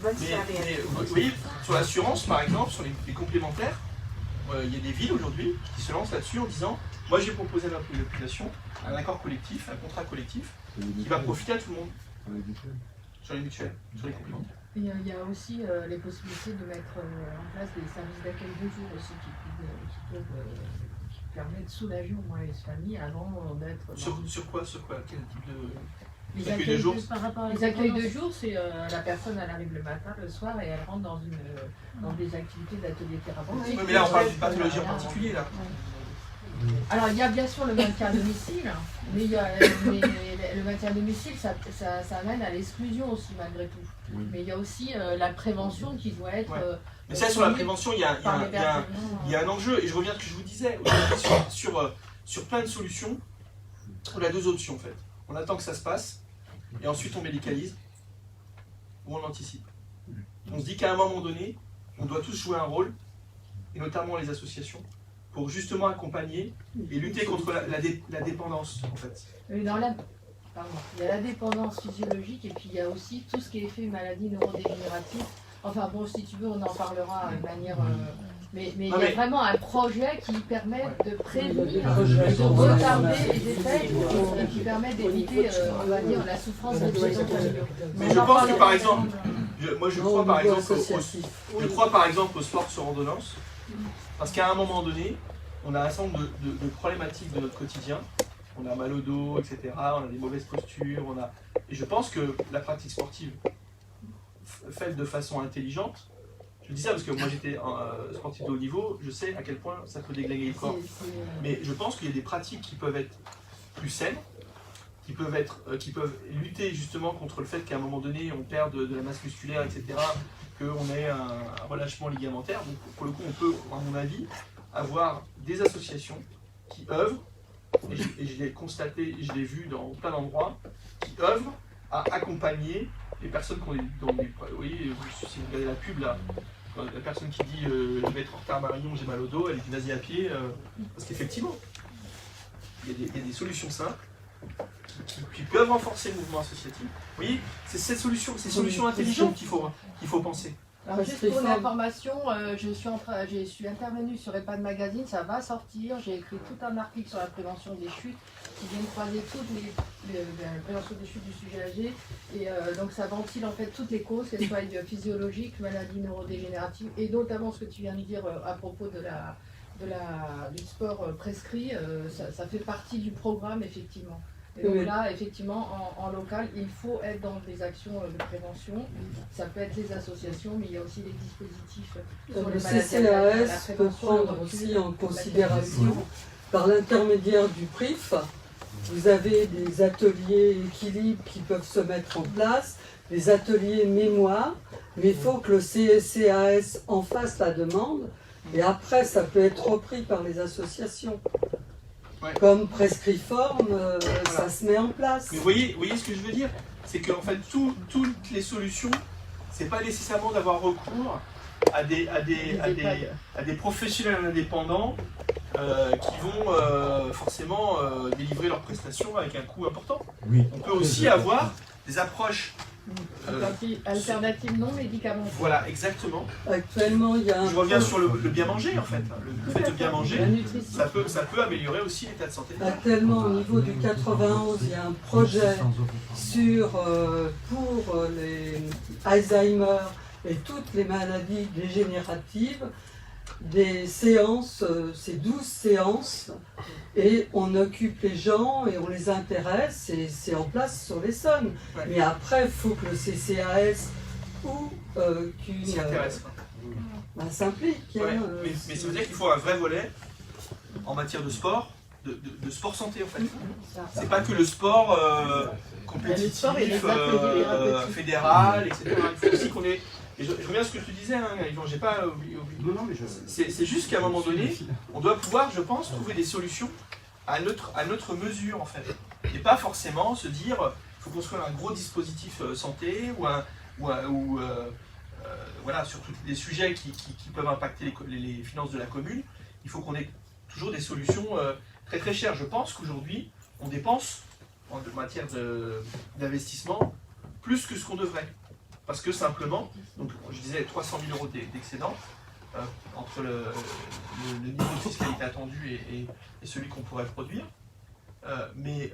Bonne Mais soirée. vous voyez, sur l'assurance, par exemple, sur les complémentaires, il y a des villes aujourd'hui qui se lancent là-dessus en disant moi j'ai proposé à la population un accord collectif, un contrat collectif qui va profiter à tout le monde. Sur les mutuelles, sur les complémentaires. Il y a aussi les possibilités de mettre en place des services d'accueil de jour aussi qui permettent de soulager au moins les familles avant d'être... Sur quoi? Quel type de... Les accueils accueils de jour? Les accueils de jour, c'est la personne, elle arrive le matin, le soir, et elle rentre dans des activités d'ateliers thérapeutiques. Oui, mais là on parle d'une pathologie en particulier là. Alors il y a bien sûr le maintien à domicile, mais le maintien à domicile, ça amène à l'exclusion aussi malgré tout. Oui. Mais il y a aussi la prévention qui doit être... mais ça, sur la prévention, il y a un enjeu, et je reviens à ce que je vous disais, sur plein de solutions, on a deux options en fait. On attend que ça se passe, et ensuite on médicalise, ou on anticipe. On se dit qu'à un moment donné, on doit tous jouer un rôle, et notamment les associations, pour justement accompagner et lutter contre la dépendance en fait. Il y a la dépendance physiologique, et puis il y a aussi tout ce qui est effet maladie neurodégénérative. Enfin bon, si tu veux, on en parlera de manière... Mais il y a vraiment un projet qui permet de prévenir, de retarder les effets, et qui permet d'éviter, on va dire, la souffrance des patients. Mais je pense que par exemple, je crois par exemple au sport sur ordonnance, parce qu'à un moment donné, on a un certain nombre de problématiques de notre quotidien. On a mal au dos, etc. On a des mauvaises postures. Et je pense que la pratique sportive, faite de façon intelligente, je dis ça parce que moi j'étais sportif de haut niveau, je sais à quel point ça peut déglinguer le corps. Mais je pense qu'il y a des pratiques qui peuvent être plus saines, qui peuvent lutter justement contre le fait qu'à un moment donné on perde de la masse musculaire, etc. Qu'on ait un relâchement ligamentaire. Donc pour le coup, on peut, à mon avis, avoir des associations qui œuvrent, et je l'ai constaté, je l'ai vu dans plein d'endroits, qui œuvrent à accompagner les personnes qui ont des... Vous voyez, si vous regardez la pub là, la personne qui dit je vais être en retard Marion, j'ai mal au dos, elle dit vas-y à pied, parce qu'effectivement, il y a des solutions simples qui peuvent renforcer le mouvement associatif. Vous voyez, c'est ces solutions intelligentes qu'il faut penser. Alors juste pour l'information, je suis intervenue sur EHPAD Magazine, ça va sortir. J'ai écrit tout un article sur la prévention des chutes qui vient de croiser toutes la prévention des chutes du sujet âgé. Et donc ça ventile en fait toutes les causes, qu'elles soient physiologiques, maladies neurodégénératives, et notamment ce que tu viens de dire à propos du sport prescrit, ça fait partie du programme effectivement. Et donc là, effectivement, en local, il faut être dans des actions de prévention. Ça peut être les associations, mais il y a aussi les dispositifs sur Le les maladies. CCAS peut prendre aussi en considération, par l'intermédiaire du PRIF, vous avez des ateliers équilibre qui peuvent se mettre en place, des ateliers mémoire, mais il faut que le CCAS en fasse la demande, et après, ça peut être repris par les associations. Ouais. Comme Prescriform, ça se met en place. Mais vous voyez ce que je veux dire? C'est qu'en fait, toutes les solutions, c'est pas nécessairement d'avoir recours à des professionnels indépendants qui vont forcément délivrer leurs prestations avec un coût important. Oui. On peut aussi avoir des approches alternatives non médicamenteuses. Voilà, exactement. Actuellement, il y a Je reviens sur le bien manger, en fait. Le fait de bien manger, ça peut améliorer aussi l'état de santé. Actuellement, au niveau du 91, il y a un projet pour les Alzheimer et toutes les maladies dégénératives, des séances, c'est 12 séances, et on occupe les gens et on les intéresse, et c'est en place sur l'Essonne. Ouais. Mais après, il faut que le CCAS ou qu'une... s'implique. Ouais, mais ça veut dire qu'il faut un vrai volet en matière de sport, de sport santé en fait. C'est pas que le sport compétitif, fédéral, etc. Il faut aussi qu'on ait... Et je reviens à ce que tu disais, hein, Yvan, j'ai pas oublié. Non, mais c'est juste qu'à un moment donné, on doit pouvoir, je pense, trouver des solutions à notre mesure en fait. Et pas forcément se dire, il faut construire un gros dispositif santé voilà, sur tous les sujets qui peuvent impacter les finances de la commune. Il faut qu'on ait toujours des solutions très très chères. Je pense qu'aujourd'hui, on dépense en matière d'investissement plus que ce qu'on devrait. Parce que simplement, donc je disais 300 000 euros d'excédent entre le niveau de fiscalité attendu et celui qu'on pourrait produire. Mais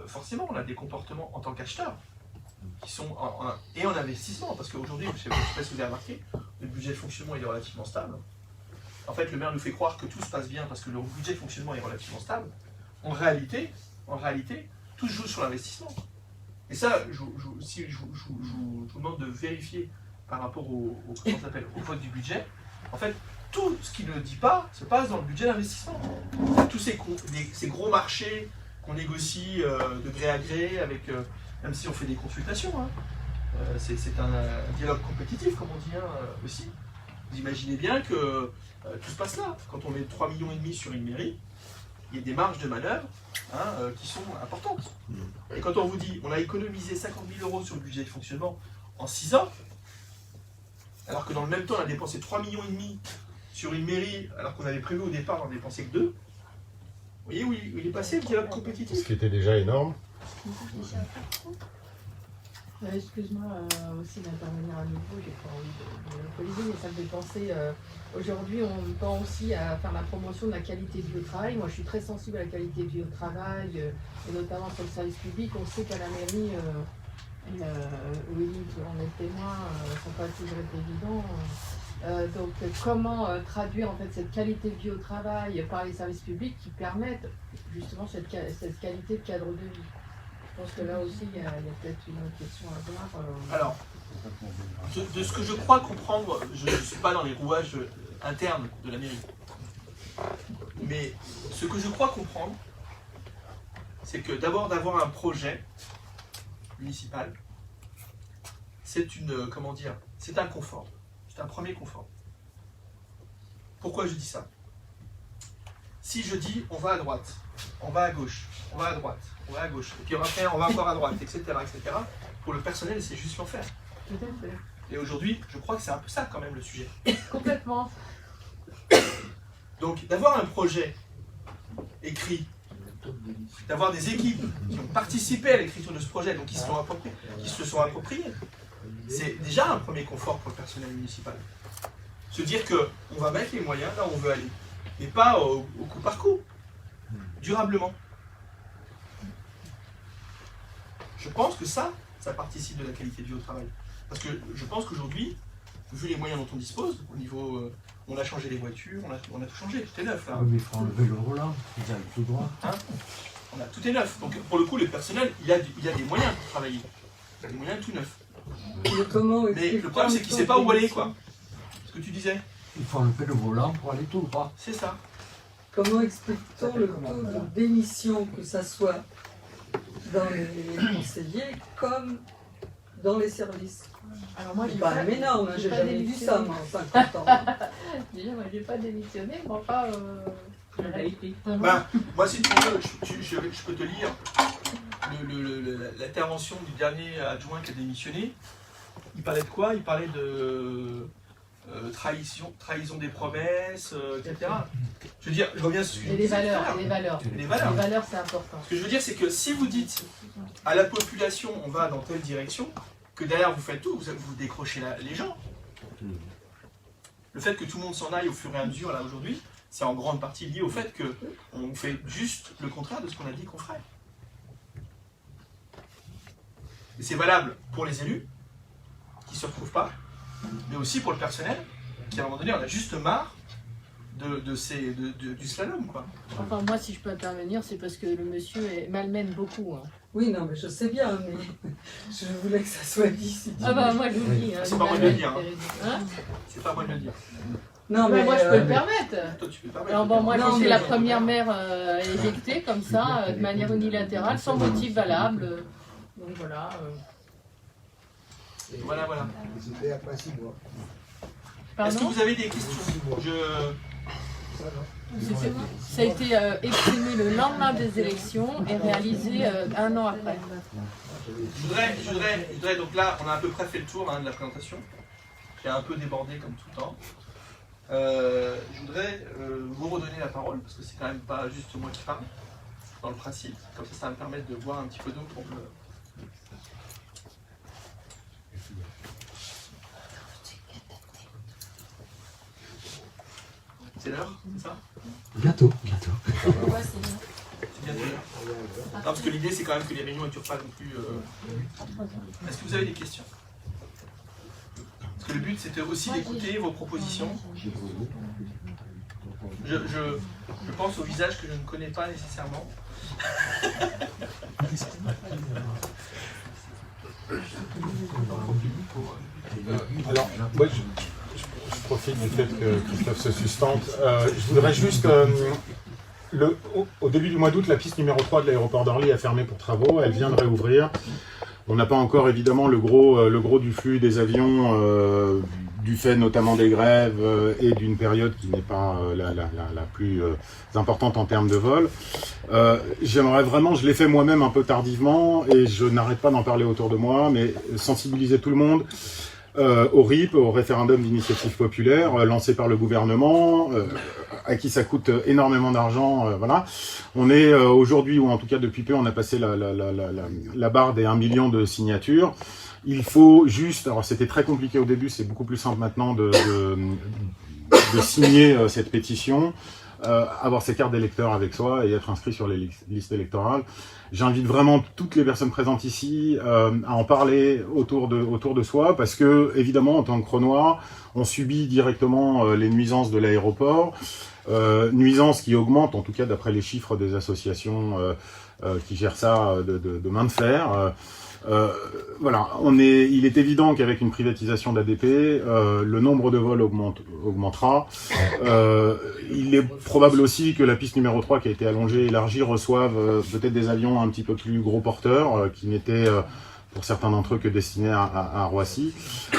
forcément, on a des comportements en tant qu'acheteur qui sont en investissement. Parce qu'aujourd'hui, je ne sais pas si vous avez remarqué, le budget de fonctionnement est relativement stable. En fait, le maire nous fait croire que tout se passe bien parce que le budget de fonctionnement est relativement stable. En réalité, tout se joue sur l'investissement. Et ça, je vous demande de vérifier par rapport au vote du budget. En fait, tout ce qui ne dit pas se passe dans le budget d'investissement. Tous ces gros marchés qu'on négocie de gré à gré, avec, même si on fait des consultations, hein, c'est un dialogue compétitif, comme on dit aussi. Vous imaginez bien que tout se passe là. Quand on met 3,5 millions sur une mairie, il y a des marges de manœuvre qui sont importantes. Et quand on vous dit on a économisé 50 000 euros sur le budget de fonctionnement en 6 ans, alors que dans le même temps on a dépensé 3,5 millions sur une mairie, alors qu'on avait prévu au départ d'en dépenser que 2, vous voyez où il est passé le dialogue compétitif? Ce qui était déjà énorme. Excuse-moi aussi d'intervenir à nouveau, j'ai pas envie de monopoliser, mais ça me fait penser, aujourd'hui on tend aussi à faire la promotion de la qualité de vie au travail. Moi je suis très sensible à la qualité de vie au travail, et notamment sur le service public. On sait qu'à la mairie, Willy, tu en es témoin, ne sont pas toujours évidents. Donc comment traduire en fait cette qualité de vie au travail par les services publics qui permettent justement cette qualité de cadre de vie? Je pense que là aussi, il y a peut-être une question à voir. Alors, de ce que je crois comprendre, je ne suis pas dans les rouages internes de la mairie. Mais ce que je crois comprendre, c'est que d'abord d'avoir un projet municipal, c'est c'est un confort. C'est un premier confort. Pourquoi je dis ça? Si je dis on va à droite, on va à gauche, on va à droite, on va à gauche, et puis après on va encore à droite, etc., etc., pour le personnel, c'est juste l'enfer. Tout à fait. Et aujourd'hui, je crois que c'est un peu ça quand même le sujet. Complètement. Donc d'avoir un projet écrit, d'avoir des équipes qui ont participé à l'écriture de ce projet, donc qui se sont appropriés, C'est déjà un premier confort pour le personnel municipal. Se dire qu'on va mettre les moyens là où on veut aller, mais pas au coup par coup, durablement. Je pense que ça participe de la qualité de vie au travail. Parce que je pense qu'aujourd'hui, vu les moyens dont on dispose, au niveau, on a changé les voitures, on a tout changé, tout est neuf là. Oui, mais il faut enlever le volant, ils arrivent tout droit. Hein, tout est neuf. Donc pour le coup, le personnel, il a des moyens pour travailler. Il a des moyens tout neufs. Mais le problème, c'est qu'il ne sait pas où aller, quoi. Ce que tu disais. Il faut enlever le volant pour aller tout droit. C'est ça. Comment explique-t-on le taux de démission, que ça soit dans les conseillers comme dans les services? Alors moi, c'est pas énorme, j'ai jamais vu ça, moi, en 50 ans. Déjà, moi, j'ai pas démissionné, mais enfin... Moi, si tu veux, je peux te lire l'intervention du dernier adjoint qui a démissionné. Il parlait de quoi? Il parlait de trahison des promesses, etc. Je veux dire, je reviens sur ce que je disais tout à l'heure. Les valeurs, c'est important. Ce que je veux dire, c'est que si vous dites à la population, on va dans telle direction, que derrière vous faites tout, vous décrochez les gens. Le fait que tout le monde s'en aille au fur et à mesure, là, aujourd'hui, c'est en grande partie lié au fait qu'on fait juste le contraire de ce qu'on a dit qu'on ferait. Et c'est valable pour les élus, qui ne se retrouvent pas, mais aussi pour le personnel, qui à un moment donné, on a juste marre du slalom, quoi. Enfin, moi, si je peux intervenir, c'est parce que le monsieur malmène beaucoup. Hein. Oui, non, mais je sais bien, mais je voulais que ça soit dit. Ah bah, moi, je vous le dis. Hein, c'est pas moi de le dire. Hein. C'est pas moi de le dire. Non, mais moi, je peux le permettre. Toi, tu peux le permettre. Alors, bon, moi, j'ai été la première maire éjectée, comme ça, de manière unilatérale, sans motif valable. Donc, voilà. Voilà. C'était après 6 mois. Est-ce que vous avez des questions? Ça a été exprimé le lendemain des élections et réalisé 1 an après. Je voudrais, donc là, on a à peu près fait le tour de la présentation, qui a un peu débordé comme tout le temps. Je voudrais vous redonner la parole, parce que c'est quand même pas juste moi qui parle, dans le principe. Comme ça va me permettre de voir un petit peu d'autres. C'est l'heure, c'est ça? Bientôt. C'est bientôt l'heure. Non, parce que l'idée, c'est quand même que les réunions ne durent pas non plus. Est-ce que vous avez des questions? Parce que le but, c'était aussi d'écouter vos propositions. Je pense au visage que je ne connais pas nécessairement. Alors, moi, je profite du fait que Christophe se sustente. Je voudrais juste... au début du mois d'août, la piste numéro 3 de l'aéroport d'Orly a fermé pour travaux. Elle vient de réouvrir. On n'a pas encore, évidemment, le gros du flux des avions, du fait notamment des grèves et d'une période qui n'est pas la plus importante en termes de vol. J'aimerais vraiment, je l'ai fait moi-même un peu tardivement, et je n'arrête pas d'en parler autour de moi, mais sensibiliser tout le monde au RIP, au référendum d'initiative populaire, lancé par le gouvernement, à qui ça coûte énormément d'argent. Voilà. On est aujourd'hui, ou en tout cas depuis peu, on a passé la barre des 1 million de signatures. Il faut juste, alors c'était très compliqué au début, c'est beaucoup plus simple maintenant de signer cette pétition, avoir ses cartes d'électeur avec soi et être inscrit sur les listes électorales. J'invite vraiment toutes les personnes présentes ici à en parler autour de soi, parce que, évidemment, en tant que Cronois, on subit directement les nuisances de l'aéroport, nuisances qui augmentent, en tout cas d'après les chiffres des associations qui gèrent ça de main de fer. Voilà, il est évident qu'avec une privatisation d'ADP, le nombre de vols augmentera. Il est probable aussi que la piste numéro 3 qui a été allongée, élargie, reçoive peut-être des avions un petit peu plus gros porteurs, qui n'étaient pour certains d'entre eux que destinés à Roissy.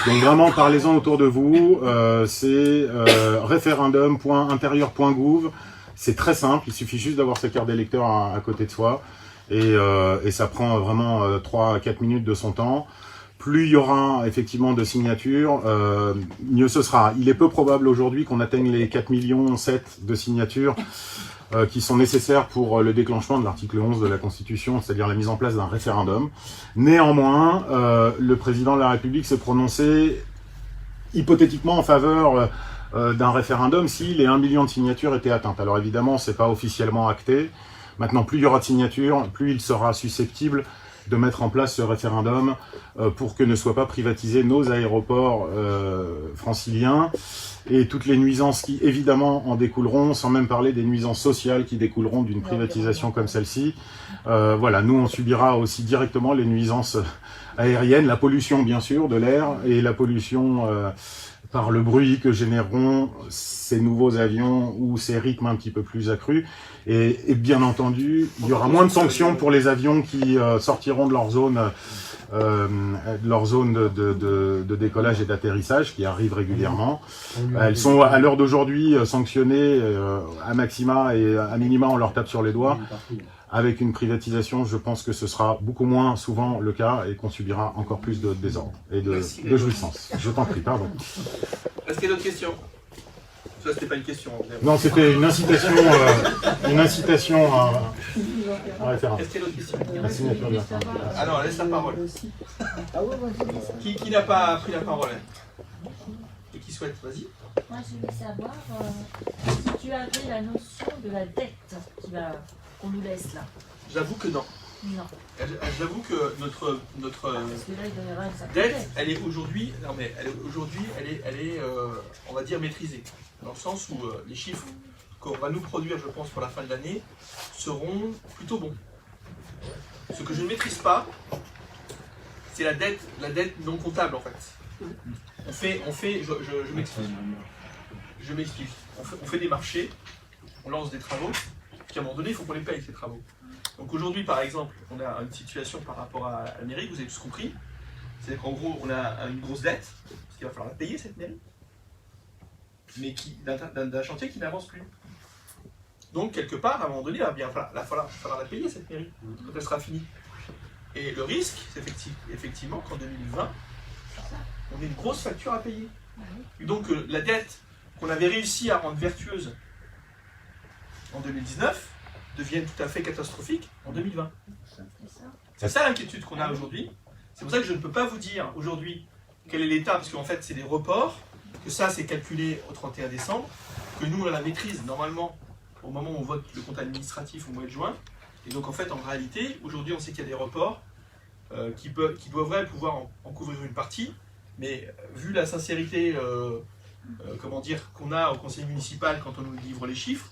Donc vraiment, parlez-en autour de vous. C'est référendum.intérieur.gouv. C'est très simple, il suffit juste d'avoir ses cartes d'électeur à côté de soi. Et ça prend vraiment 3 à 4 minutes de son temps. Plus il y aura effectivement de signatures, mieux ce sera. Il est peu probable aujourd'hui qu'on atteigne les 4,7 millions de signatures qui sont nécessaires pour le déclenchement de l'article 11 de la Constitution, c'est-à-dire la mise en place d'un référendum. Néanmoins, le président de la République s'est prononcé hypothétiquement en faveur d'un référendum si les 1 million de signatures étaient atteintes. Alors évidemment, c'est pas officiellement acté. Maintenant, plus il y aura de signatures, plus il sera susceptible de mettre en place ce référendum pour que ne soient pas privatisés nos aéroports franciliens et toutes les nuisances qui évidemment en découleront, sans même parler des nuisances sociales qui découleront d'une privatisation comme celle-ci. Voilà, nous on subira aussi directement les nuisances aériennes, la pollution bien sûr de l'air et la pollution par le bruit que généreront ces nouveaux avions ou ces rythmes un petit peu plus accrus. Et bien entendu, il y aura moins de sanctions pour les avions qui sortiront de leur zone de décollage et d'atterrissage, qui arrivent régulièrement. Elles sont à l'heure d'aujourd'hui sanctionnées à maxima et à minima on leur tape sur les doigts. Avec une privatisation, je pense que ce sera beaucoup moins souvent le cas et qu'on subira encore plus de désordre et de jouissance. Je t'en prie, pardon. Est-ce qu'il y a d'autres questions? Ça, c'était pas une question. Non, c'était une incitation à référendum. Est-ce qu'il y a d'autres questions? La signature de la fin. Ah non, laisse la parole. Qui n'a pas pris la parole et qui souhaite? Vas-y. Moi, je voulais savoir si tu avais la notion de la dette qu'on nous laisse là. J'avoue que non. Non. J'avoue que notre Parce que là, il donnera une certaine dette, elle est aujourd'hui, on va dire maîtrisée, dans le sens où les chiffres qu'on va nous produire, je pense, pour la fin de l'année, seront plutôt bons. Ce que je ne maîtrise pas, c'est la dette non comptable en fait. Je m'explique. On fait des marchés, on lance des travaux, puis à un moment donné, il faut qu'on les paye ces travaux. Donc aujourd'hui, par exemple, on a une situation par rapport à la mairie, vous avez tous compris. C'est qu'en gros, on a une grosse dette, parce qu'il va falloir la payer cette mairie, mais d'un chantier qui n'avance plus. Donc quelque part, à un moment donné, il va falloir la payer cette mairie, quand elle sera finie. Et le risque, c'est effectivement qu'en 2020, on ait une grosse facture à payer. Et donc la dette qu'on avait réussi à rendre vertueuse en 2019 devienne tout à fait catastrophique en 2020. C'est ça l'inquiétude qu'on a aujourd'hui. C'est pour ça que je ne peux pas vous dire aujourd'hui quel est l'état, parce qu'en fait c'est des reports, que ça c'est calculé au 31 décembre, que nous on a la maîtrise normalement au moment où on vote le compte administratif au mois de juin. Et donc en fait en réalité, aujourd'hui on sait qu'il y a des reports qui devraient pouvoir en couvrir une partie, mais vu la sincérité qu'on a au conseil municipal quand on nous livre les chiffres,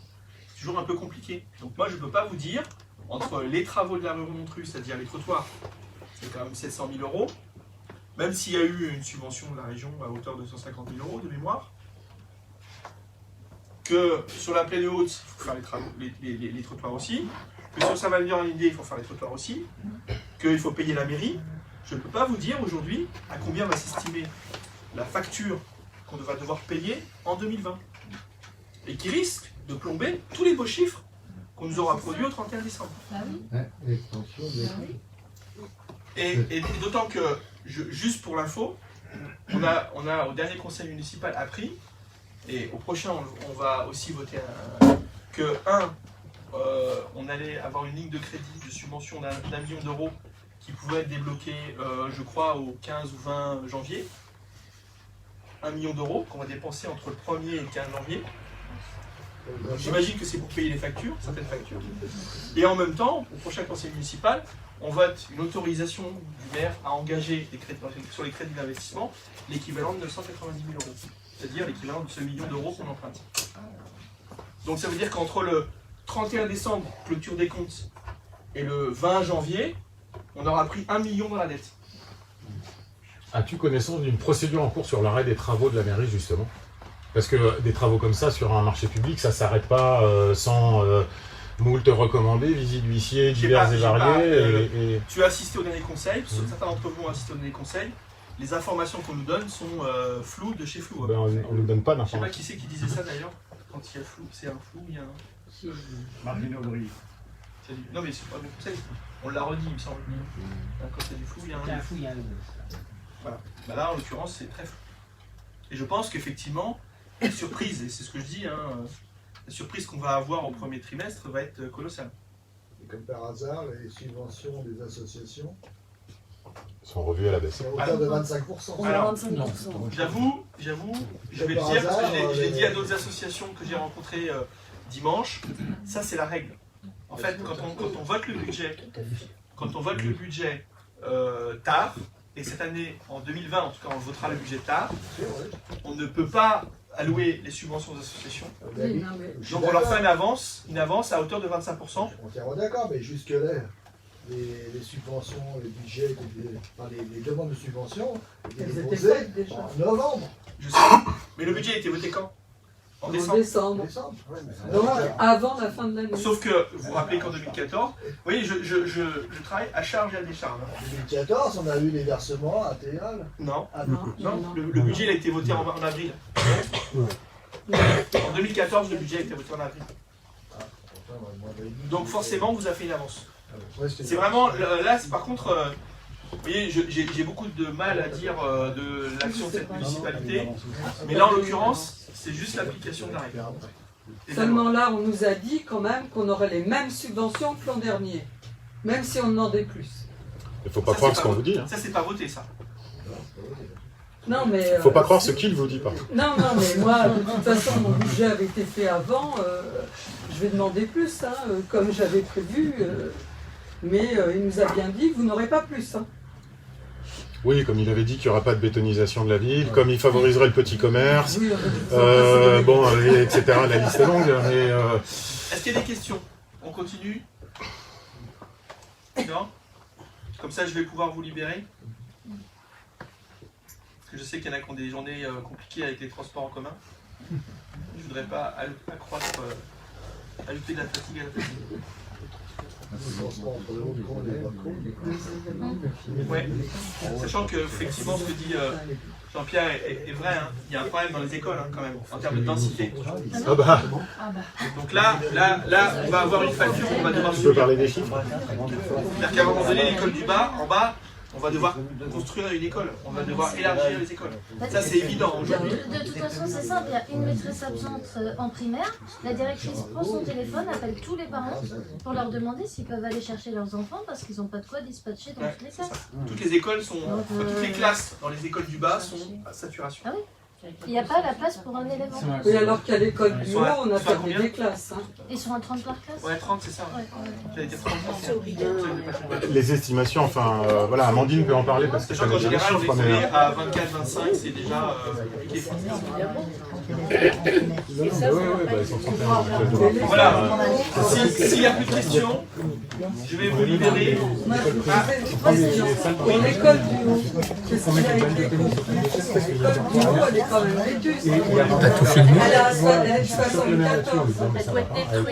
c'est toujours un peu compliqué. Donc moi je ne peux pas vous dire, entre les travaux de la rue Montrue, c'est-à-dire les trottoirs, c'est quand même 700 000 euros, même s'il y a eu une subvention de la région à hauteur de 150 000 euros de mémoire, que sur la plaine haute, il faut faire les trottoirs aussi, que sur Saint-Vallier-en-Lindé, il faut faire les trottoirs aussi, qu'il faut payer la mairie. Je ne peux pas vous dire aujourd'hui à combien va s'estimer la facture qu'on va devoir payer en 2020, et qui risque de plomber tous les beaux chiffres qu'on nous aura produits au 31 décembre. Et d'autant que, juste pour l'info, on a au dernier conseil municipal appris, et au prochain on va aussi voter on allait avoir une ligne de crédit de subvention d'1 million d'euros qui pouvait être débloquée, je crois, au 15 ou 20 janvier. 1 million d'euros qu'on va dépenser entre le 1er et le 15 janvier. J'imagine que c'est pour payer les factures, certaines factures. Et en même temps, au prochain conseil municipal, on vote une autorisation du maire à engager sur les crédits d'investissement l'équivalent de 990 000 euros. C'est-à-dire l'équivalent de ce million d'euros qu'on emprunte. Donc ça veut dire qu'entre le 31 décembre, clôture des comptes, et le 20 janvier, on aura pris 1 million dans la dette. As-tu connaissance d'une procédure en cours sur l'arrêt des travaux de la mairie, justement? Parce que des travaux comme ça, sur un marché public, ça ne s'arrête pas sans moult recommandés, visites d'huissiers divers et variés. Tu as assisté au dernier conseil, certains d'entre vous ont assisté au dernier conseil. Les informations qu'on nous donne sont floues de chez flou. On ne nous donne pas d'informations. Je ne sais pas qui c'est qui disait ça d'ailleurs. Quand il y a flou, c'est un flou, il y a un... Martine Aubry. Non mais c'est pas le conseil, on l'a redit il me semble. Quand il y a du flou, il y a un flou. Voilà. Bah là en l'occurrence c'est très flou. Et je pense qu'effectivement, la surprise, et c'est ce que je dis, la la surprise qu'on va avoir au premier trimestre va être colossale. Et comme par hasard, les subventions des associations sont revues à la baisse. C'est à hauteur de 25%. Alors, 25%. j'avoue, je vais le dire, parce que je l'ai dit à d'autres associations que j'ai rencontrées dimanche, ça c'est la règle. En fait, quand on vote le budget, tard, et cette année, en 2020, en tout cas, on votera le budget tard, on ne peut pas allouer les subventions aux associations. Donc on leur fait une avance à hauteur de 25%. Entièrement d'accord, mais jusque-là, les subventions, les budgets, les demandes de subventions étaient déposées en novembre. Je sais, mais le budget a été voté quand? En décembre. Donc avant la fin de l'année. Sauf que, vous vous rappelez qu'en 2014, vous voyez, je travaille à charge et à décharge. En 2014, on a eu les versements intégrales. Non, le budget il a été voté en avril. En 2014, le budget a été voté en avril. Donc forcément, vous avez fait une avance. C'est vraiment, là, par contre, vous voyez, j'ai beaucoup de mal à dire de l'action de cette municipalité, mais là, en l'occurrence, c'est juste l'application de la règle. Seulement là, on nous a dit quand même qu'on aurait les mêmes subventions que l'an dernier, même si on demandait plus. Il ne faut pas croire ce qu'on vous dit. Hein. Ça, c'est pas voté, ça. Non, mais... Il ne faut pas croire ce qu'il vous dit, par contre. Non, mais moi, de toute façon, mon budget avait été fait avant, je vais demander plus, hein, comme j'avais prévu, mais il nous a bien dit, vous n'aurez pas plus. Hein. Oui, comme il avait dit qu'il n'y aura pas de bétonisation de la ville, comme il favoriserait le petit commerce, Oui, bon, etc. La liste est longue, mais... Est-ce qu'il y a des questions? On continue? Non? Comme ça, je vais pouvoir vous libérer. Parce que je sais qu'il y en a qui ont des journées compliquées avec les transports en commun. Je ne voudrais pas ajouter de la fatigue à la fatigue. Ouais. Sachant que effectivement ce que dit Jean-Pierre est vrai, hein. Il y a un problème dans les écoles hein, quand même, en termes de densité. Ah bah. Donc là, on va avoir une facture, on va devoir Tu peux parler des chiffres? C'est-à-dire qu'à un moment donné, l'école du bas, en bas, on va devoir construire une école, on va devoir élargir les écoles. Ça c'est évident aujourd'hui. De toute façon c'est simple, il y a une maîtresse absente en primaire, la directrice prend son téléphone, appelle tous les parents pour leur demander s'ils peuvent aller chercher leurs enfants parce qu'ils n'ont pas de quoi dispatcher dans toutes les classes. Toutes les écoles sont, toutes les classes dans les écoles du bas sont à saturation. Ah oui. Il n'y a pas la place pour un élève en plus. Oui, alors qu'à l'école du haut, on a fermé des classes. Hein. Ils sont à 30 par classe? Ouais, 30 c'est ça. J'allais dire 30%. Les estimations, enfin, voilà, Amandine peut en parler parce que Sachant qu'en général, on est à 24-25, c'est déjà compliqué. Voilà. S'il n'y a plus de questions, je vais vous libérer. Pour l'école du haut, qu'est-ce qu'il a été construit? L'école du haut, elle est quand même vétuste. Elle a 74. Elle doit être détruite.